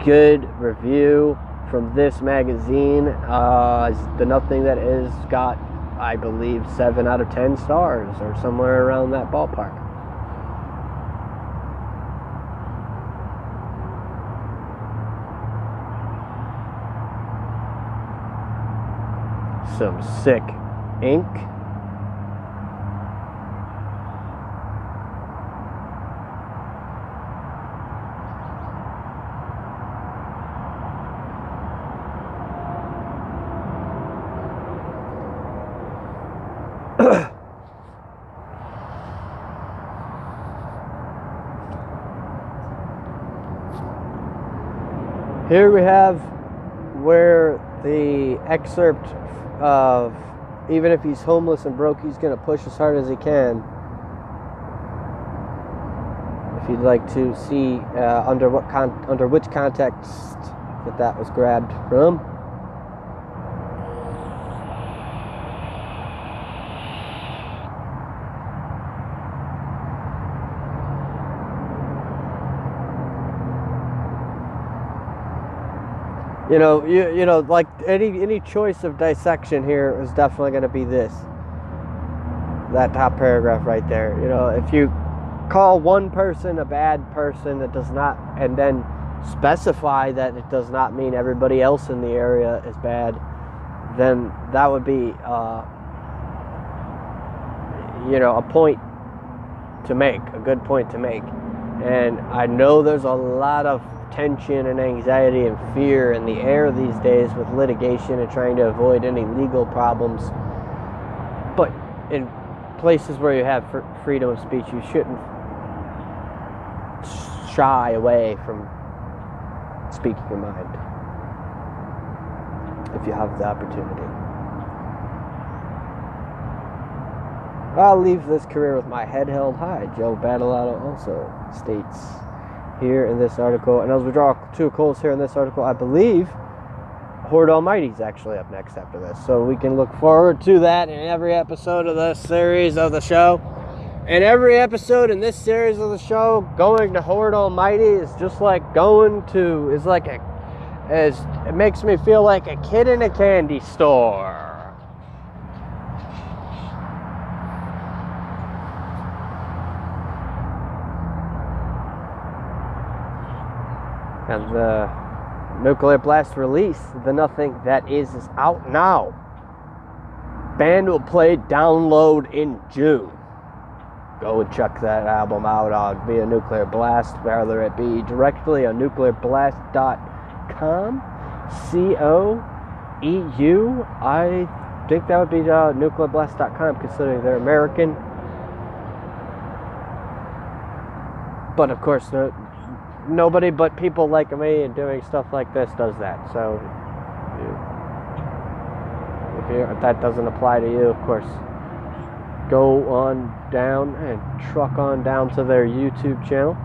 good review from this magazine. The Nothing That Is got, I believe, 7 out of 10 stars or somewhere around that ballpark. Some sick ink. Here we have where the excerpt of, even if he's homeless and broke, he's going to push as hard as he can. If you'd like to see under which context that was grabbed from. You know, like any choice of dissection here is definitely going to be that top paragraph right there. You know, if you call one person a bad person, it does not, and then specify that it does not mean everybody else in the area is bad, then that would be, a point to make, a good point to make. And I know there's a lot of tension and anxiety and fear in the air these days with litigation and trying to avoid any legal problems. But in places where you have freedom of speech, you shouldn't shy away from speaking your mind if you have the opportunity. I'll leave this career with my head held high, Joe Battalato also states here in this article. And as we draw to a close here in this article, I believe Horde Almighty's actually up next after this. So we can look forward to that in every episode of this series of the show. And every episode in this series of the show, going to Horde Almighty is just like it makes me feel like a kid in a candy store. And the Nuclear Blast release, The Nothing That Is out now. Band will play Download in June. Go and check that album out on via Nuclear Blast, whether it be directly on nuclearblast.com, COEU. I think that would be nuclearblast.com, considering they're American. But of course, nobody but people like me and doing stuff like this does that. So if that doesn't apply to you, of course, go on down and truck on down to their YouTube channel,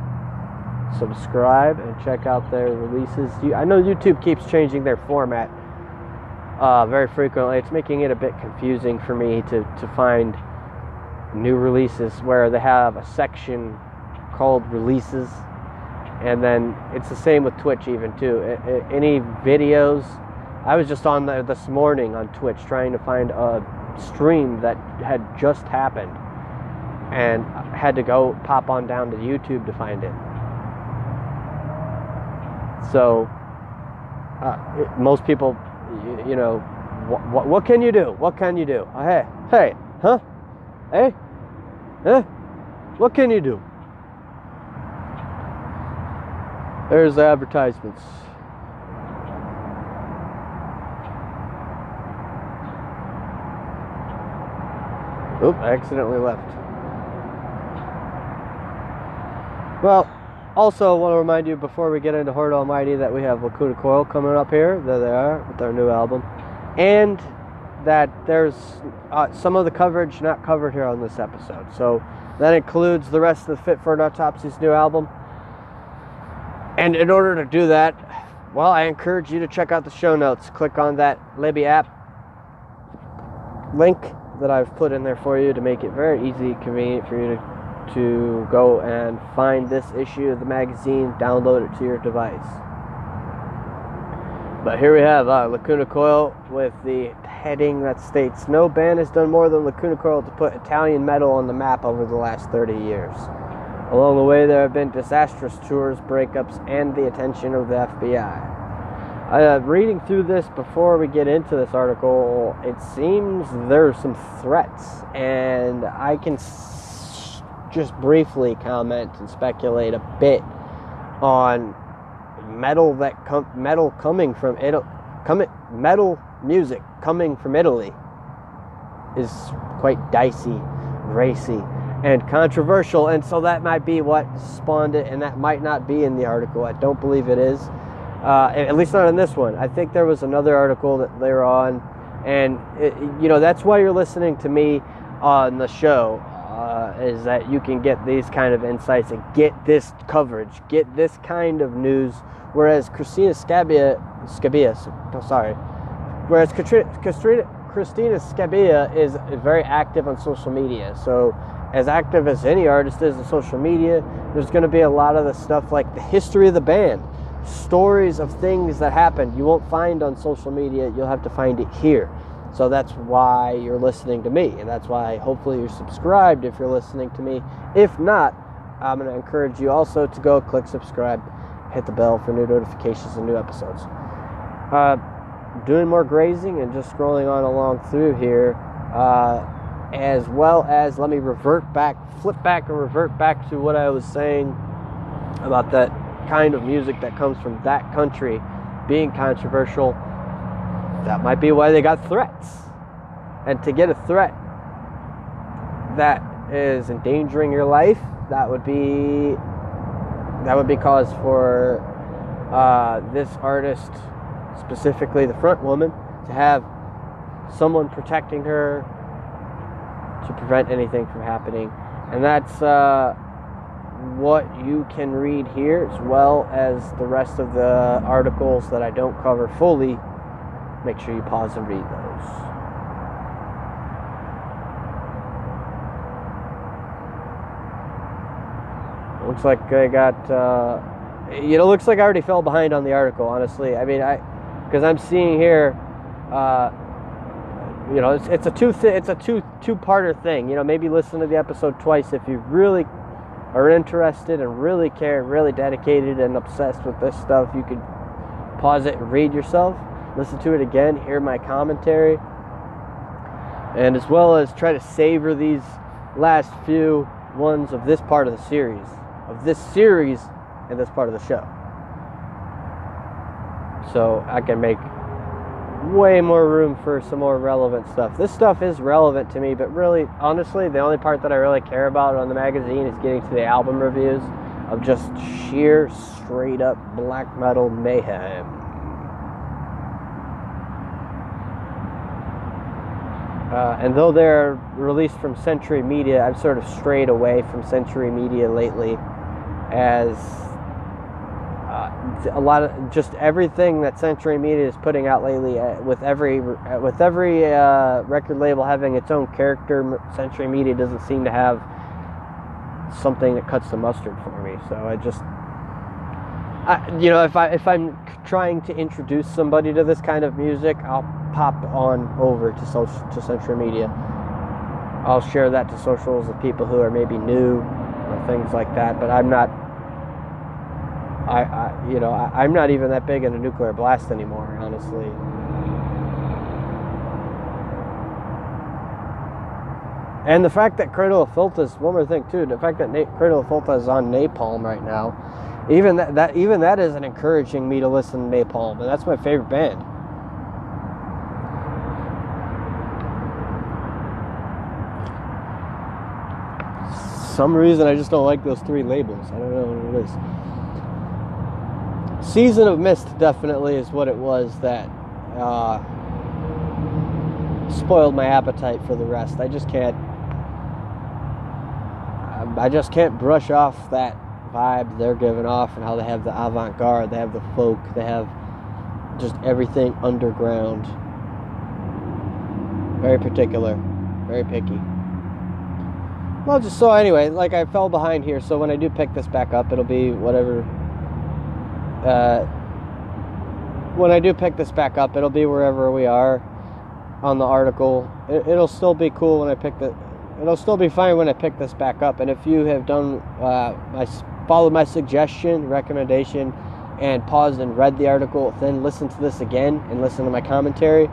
subscribe, and check out their releases. I know YouTube keeps changing their format very frequently. It's making it a bit confusing for me to find new releases where they have a section called releases, and then it's the same with Twitch even too. Any videos, I was just on this morning on Twitch trying to find a stream that had just happened, and I had to go pop on down to YouTube to find it. So most people, you know, what can you do? What can you do? Hey, huh? Hey, what can you do? There's the advertisements. Oop, I accidentally left. Well, also want to remind you before we get into Horde Almighty that we have Lacuna Coil coming up here. There they are with their new album. And that there's some of the coverage not covered here on this episode. So that includes the rest of the Fit for an Autopsy's new album. And in order to do that, well, I encourage you to check out the show notes. Click on that Libby app link that I've put in there for you to make it very easy, convenient for you to go and find this issue of the magazine, download it to your device. But here we have Lacuna Coil with the heading that states, "No band has done more than Lacuna Coil to put Italian metal on the map over the last 30 years. Along the way, there have been disastrous tours, breakups, and the attention of the FBI." Reading through this before we get into this article, it seems there's some threats, and I can just briefly comment and speculate a bit on metal coming from Italy. Metal music coming from Italy is quite dicey, racy, and controversial, and so that might be what spawned it, and that might not be in the article. I don't believe it is. At least not in this one. I think there was another article that they were on, and that's why you're listening to me on the show, is that you can get these kind of insights and get this coverage, get this kind of news. Whereas Christina Scabbia is very active on social media. So as active as any artist is on social media, there's going to be a lot of the stuff like the history of the band, stories of things that happened you won't find on social media. You'll have to find it here. So that's why you're listening to me, and that's why hopefully you're subscribed if you're listening to me. If not, I'm going to encourage you also to go click subscribe, hit the bell for new notifications and new episodes. Doing more grazing and just scrolling on along through here, as well as let me flip back and revert back to what I was saying about that kind of music that comes from that country being controversial. That might be why they got threats. And to get a threat that is endangering your life, that would be cause for this artist, specifically the front woman, to have someone protecting her to prevent anything from happening. And that's what you can read here, as well as the rest of the articles that I don't cover fully. Make sure you pause and read those. Looks like I got, looks like I already fell behind on the article, honestly. I mean, because I'm seeing here, it's a two-parter thing. Maybe listen to the episode twice if you really are interested and really care, really dedicated and obsessed with this stuff, you could pause it and read yourself, listen to it again, hear my commentary, and as well as try to savor these last few ones of this part of the series, and this part of the show. So I can make way more room for some more relevant stuff. This stuff is relevant to me, but really, honestly, the only part that I really care about on the magazine is getting to the album reviews of just sheer, straight up black metal mayhem. And though they're released from Century Media, I've sort of strayed away from Century Media lately, as a lot of just everything that Century Media is putting out lately, with every record label having its own character, Century Media doesn't seem to have something that cuts the mustard for me. So if I'm trying to introduce somebody to this kind of music, I'll pop on over to Century Media. I'll share that to socials of people who are maybe new or things like that. But I'm not. I'm not even that big into Nuclear Blast anymore, honestly. And the fact that Cradle of Filth is, one more thing too, the fact that Cradle of Filth is on Napalm right now, even that isn't encouraging me to listen to Napalm, and that's my favorite band. Some reason I just don't like those three labels. I don't know what it is. Season of Mist definitely is what it was that spoiled my appetite for the rest. I just can't brush off that vibe they're giving off, and how they have the avant-garde, they have the folk, they have just everything underground. Very particular, very picky. Well, just so anyway, like I fell behind here, so when I do pick this back up, it'll be whatever. When I do pick this back up, it'll be wherever we are on the article. It'll still be cool when I pick the. It'll still be fine when I pick this back up. And if you have done followed my suggestion, recommendation, and paused and read the article, then listen to this again and listen to my commentary,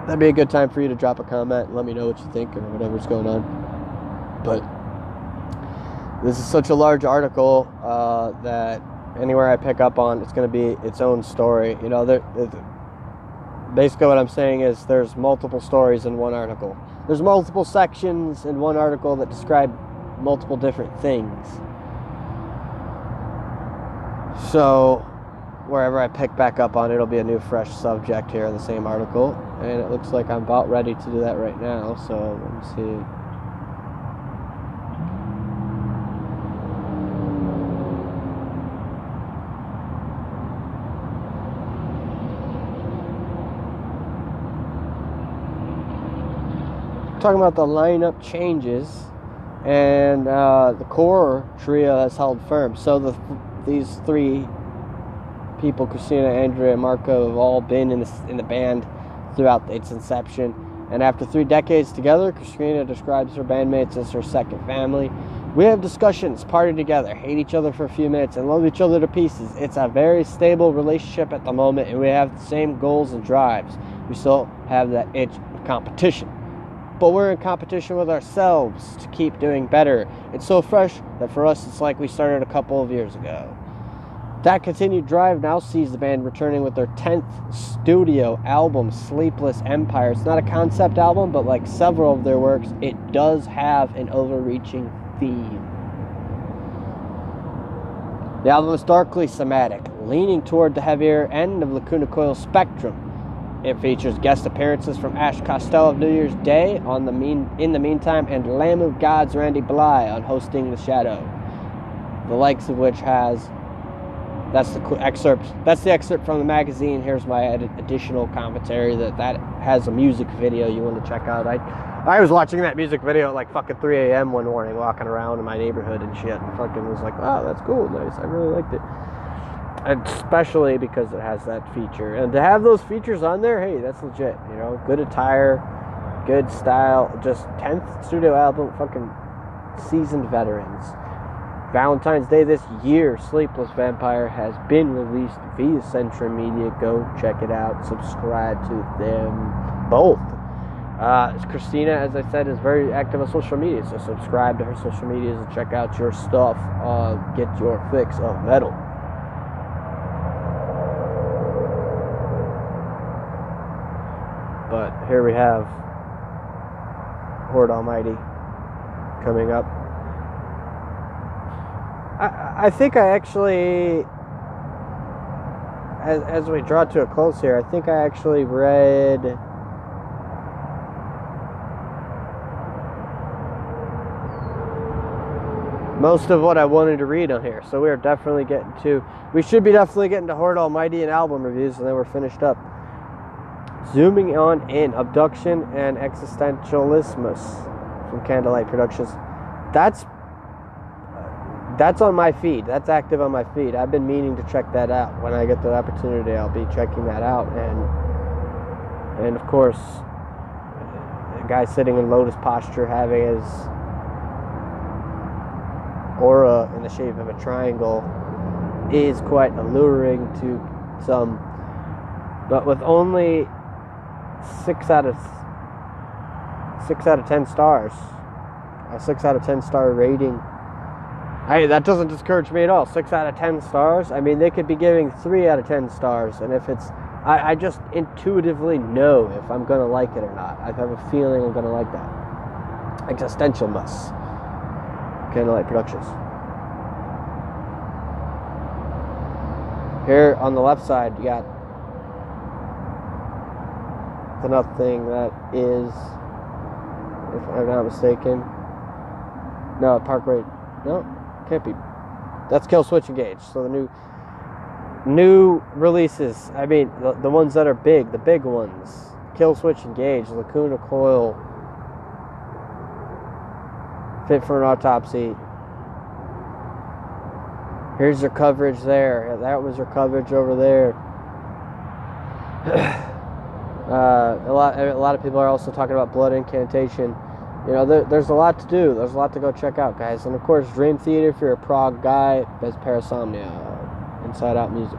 that'd be a good time for you to drop a comment and let me know what you think or whatever's going on. But this is such a large article that anywhere I pick up on, it's going to be its own story. You know, basically what I'm saying is there's multiple stories in one article. There's multiple sections in one article that describe multiple different things. So wherever I pick back up on, it'll be a new fresh subject here in the same article. And it looks like I'm about ready to do that right now. So let me see. Talking about the lineup changes, and the core trio has held firm. So these three people, Christina, Andrea, and Marco, have all been in the band throughout its inception. And after 3 decades together, Christina describes her bandmates as her second family. We have discussions, party together, hate each other for a few minutes, and love each other to pieces. It's a very stable relationship at the moment, and we have the same goals and drives. We still have that itch of competition, but we're in competition with ourselves to keep doing better. It's so fresh that for us it's like we started a couple of years ago. That continued drive now sees the band returning with their 10th studio album, Sleepless Empire. It's not a concept album, but like several of their works, it does have an overreaching theme. The album is darkly somatic, leaning toward the heavier end of Lacuna Coil's spectrum. It features guest appearances from Ash Costello of New Year's Day in the Meantime, and Lamb of God's Randy Bly on Hosting the Shadow. The likes of which has... That's the excerpt from the magazine. Here's my additional commentary that has a music video you want to check out. I was watching that music video at like fucking 3 a.m. one morning, walking around in my neighborhood and shit, and fucking was like, wow, that's cool, nice. I really liked it. Especially because it has that feature. And to have those features on there, hey, that's legit. You know, good attire, good style, just 10th studio album, fucking seasoned veterans. Valentine's Day this year, Sleepless Vampire has been released via Central Media. Go check it out. Subscribe to them both. Christina, as I said, is very active on social media, so subscribe to her social medias and check out your stuff. Get your fix of metal. But here we have Horde Almighty coming up. I think I actually, as we draw to a close here, I think I actually read most of what I wanted to read on here. So we should be definitely getting to Horde Almighty and album reviews, and then we're finished up. Zooming on in, Abduction and Existentialismus from Candlelight Productions. That's on my feed. That's active on my feed. I've been meaning to check that out. When I get the opportunity, I'll be checking that out. And of course, a guy sitting in lotus posture having his aura in the shape of a triangle is quite alluring to some. But with only 6 out of 10 stars, a 6 out of 10 star rating. That doesn't discourage me at all. 6 out of 10 stars. I mean, they could be giving 3 out of 10 stars, and if it's, I just intuitively know if I'm gonna like it or not. I have a feeling I'm gonna like that. Existentialismus, Candlelight Productions. Here on the left side, you got another thing that is, if I'm not mistaken, no, Parkway, no, can't be. That's Kill Switch Engage. So the new releases, I mean, the ones that are big, the big ones, Kill Switch Engage, Lacuna Coil, Fit for an Autopsy. Here's your coverage there. That was your coverage over there. A lot of people are also talking about Blood Incantation. You know, there's a lot to do. There's a lot to go check out, guys. And of course, Dream Theater, if you're a prog guy, there's Parasomnia, Inside Out Music.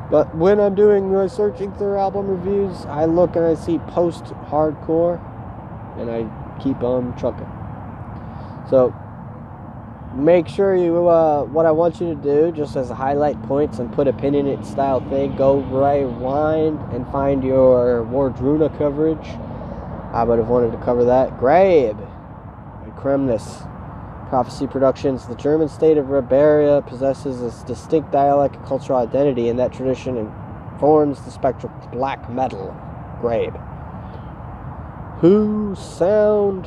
But when I'm doing my searching through album reviews, I look and I see post-hardcore, and I keep on trucking. So, make sure you, what I want you to do, just as highlight points and put a pin in it style thing, go rewind and find your Wardruna coverage. I would have wanted to cover that. Grabe, Kremnis. Prophecy Productions. The German state of Iberia possesses a distinct dialect and cultural identity, and that tradition informs the spectrum of black metal. Grabe. Who Sound.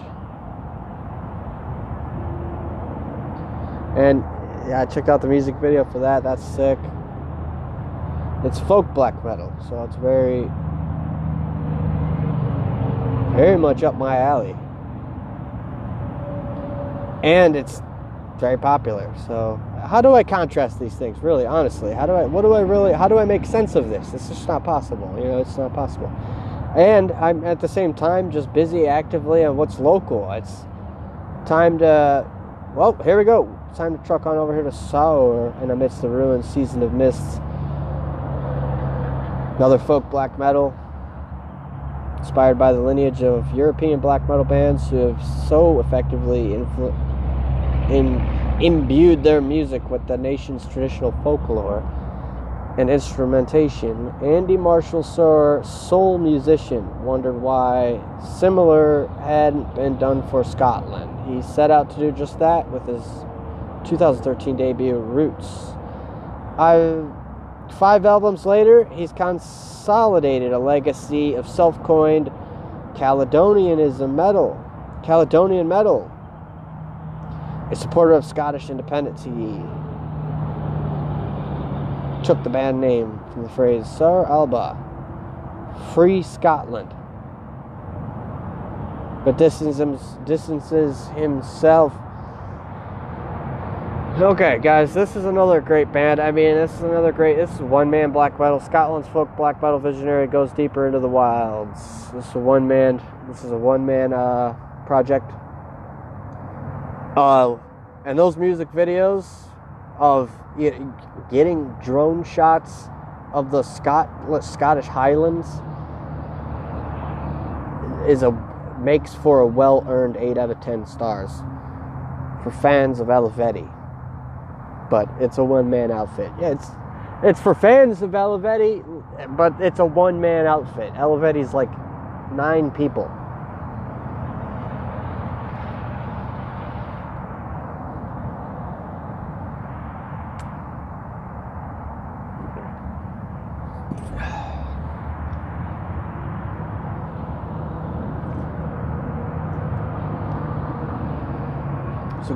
And yeah, I checked out the music video for that. That's sick. It's folk black metal, so it's very much up my alley. And it's very popular. So how do I contrast these things, really, honestly? How do I make sense of this? It's just not possible. You know, it's not possible. And I'm at the same time just busy actively on what's local. It's time to, well, here we go. It's time to truck on over here to Sour and Amidst the Ruins, Season of Mists. Another folk black metal, inspired by the lineage of European black metal bands who have so effectively imbued their music with the nation's traditional folklore and instrumentation. Andy Marshall, soul musician, wondered why similar hadn't been done for Scotland. He set out to do just that with his 2013 debut, Roots. 5 albums later, he's consolidated a legacy of self-coined Caledonian metal, a supporter of Scottish independence. He took the band name from the phrase Sir Alba, Free Scotland. but distances himself. Okay, guys, this is another great band. I mean, this is one-man black metal. Scotland's folk black metal visionary goes deeper into the wilds. This is a one-man project. And those music videos of getting drone shots of the Scottish Highlands makes for a well-earned 8 out of 10 stars for fans of Olivetti. But it's a one-man outfit. Yeah, it's for fans of Olivetti, but it's a one-man outfit. Olivetti's like 9 people. So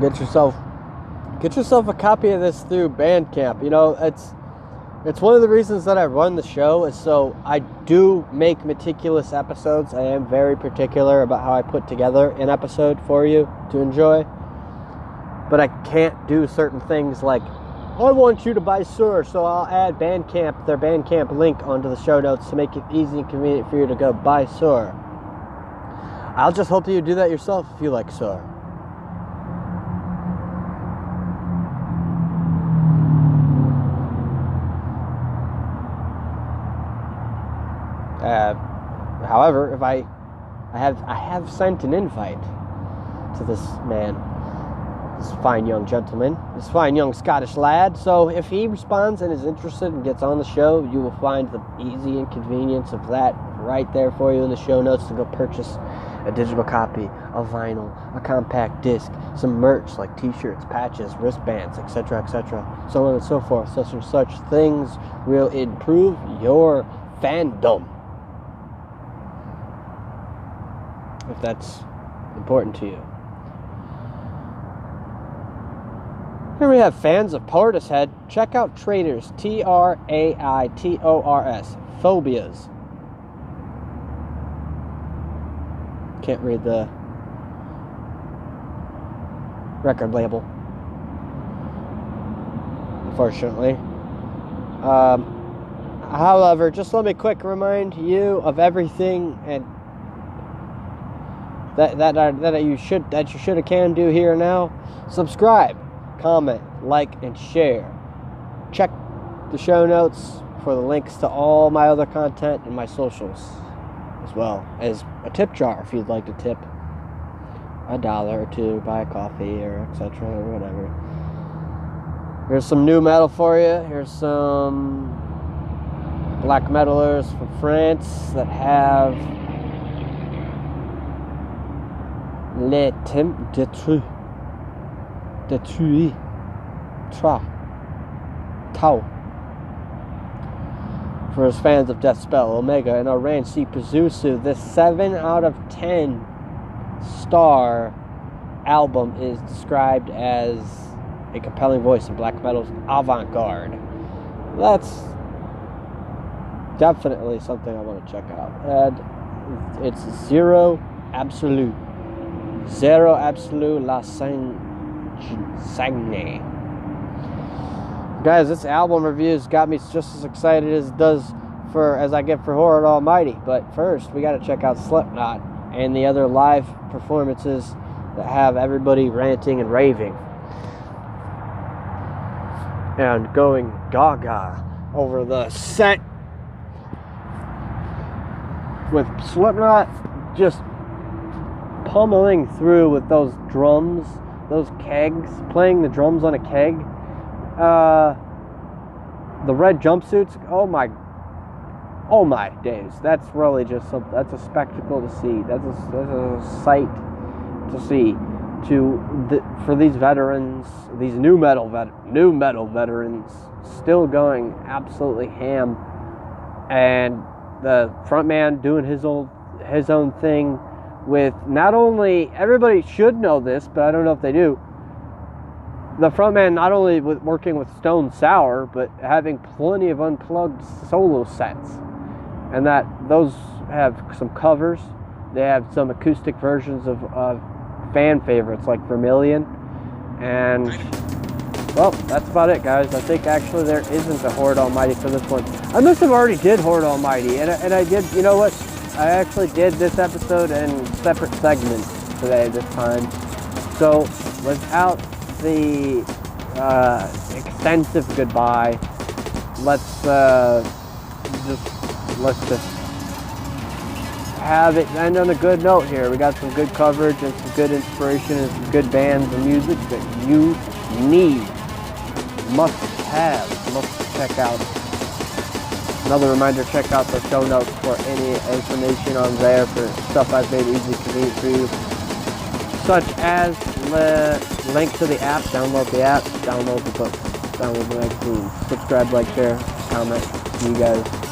get yourself a copy of this through Bandcamp. You know, it's one of the reasons that I run the show is so I do make meticulous episodes. I am very particular about how I put together an episode for you to enjoy. But I can't do certain things like, I want you to buy Sur, so I'll add their Bandcamp link onto the show notes to make it easy and convenient for you to go buy Sur. I'll just hope you do that yourself if you like Sur. However, if I have sent an invite to this man, this fine young gentleman, this fine young Scottish lad. So if he responds and is interested and gets on the show, you will find the easy inconvenience of that right there for you in the show notes to go purchase a digital copy, a vinyl, a compact disc, some merch like t-shirts, patches, wristbands, etc., etc., so on and so forth. Such and such things will improve your fandom, if that's important to you. Here we have fans of Portishead. Check out Traitors, Traitors, Phobias. Can't read the record label, unfortunately. However, just let me quick remind you of everything and that you should have can do here now. Subscribe, comment, like, and share. Check the show notes for the links to all my other content and my socials, as well as a tip jar if you'd like to tip $1 or $2, buy a coffee or etc. or whatever. Here's some new metal for you. Here's some black metalers from France that have Les Temps Détruits. Tau. For his fans of Deathspell, Omega, and Orange Pazuzu, this 7 out of 10 star album is described as a compelling voice in black metal's avant-garde. That's definitely something I want to check out. And it's Zero Absolute La Sagne. Guys, this album reviews got me just as excited as I get for Horror Almighty. But first, we got to check out Slipknot and the other live performances that have everybody ranting and raving and going gaga over the set, with Slipknot just pummeling through with those drums, those kegs, playing the drums on a keg. The red jumpsuits, oh my days, that's really just that's a spectacle to see. That's a sight to see for these veterans, these new metal veterans, still going absolutely ham, and the front man doing his own thing with, not only, everybody should know this, but I don't know if they do, the frontman not only working with Stone Sour, but having plenty of unplugged solo sets, and that those have some covers They have some acoustic versions of fan favorites like Vermilion. And, well, that's about it, guys. I think actually there isn't a Horde Almighty for this one. I must have already did Horde Almighty, and I did, you know what? I actually did this episode in separate segments today this time. So, without the extensive goodbye, let's just have it end on a good note here. We got some good coverage and some good inspiration and some good bands and music that you must check out. Another reminder, check out the show notes for any information on there for stuff I've made easy convenient for you, such as the link to the app. Download the app, download the book, download the magazine, subscribe, like, share, comment. See you guys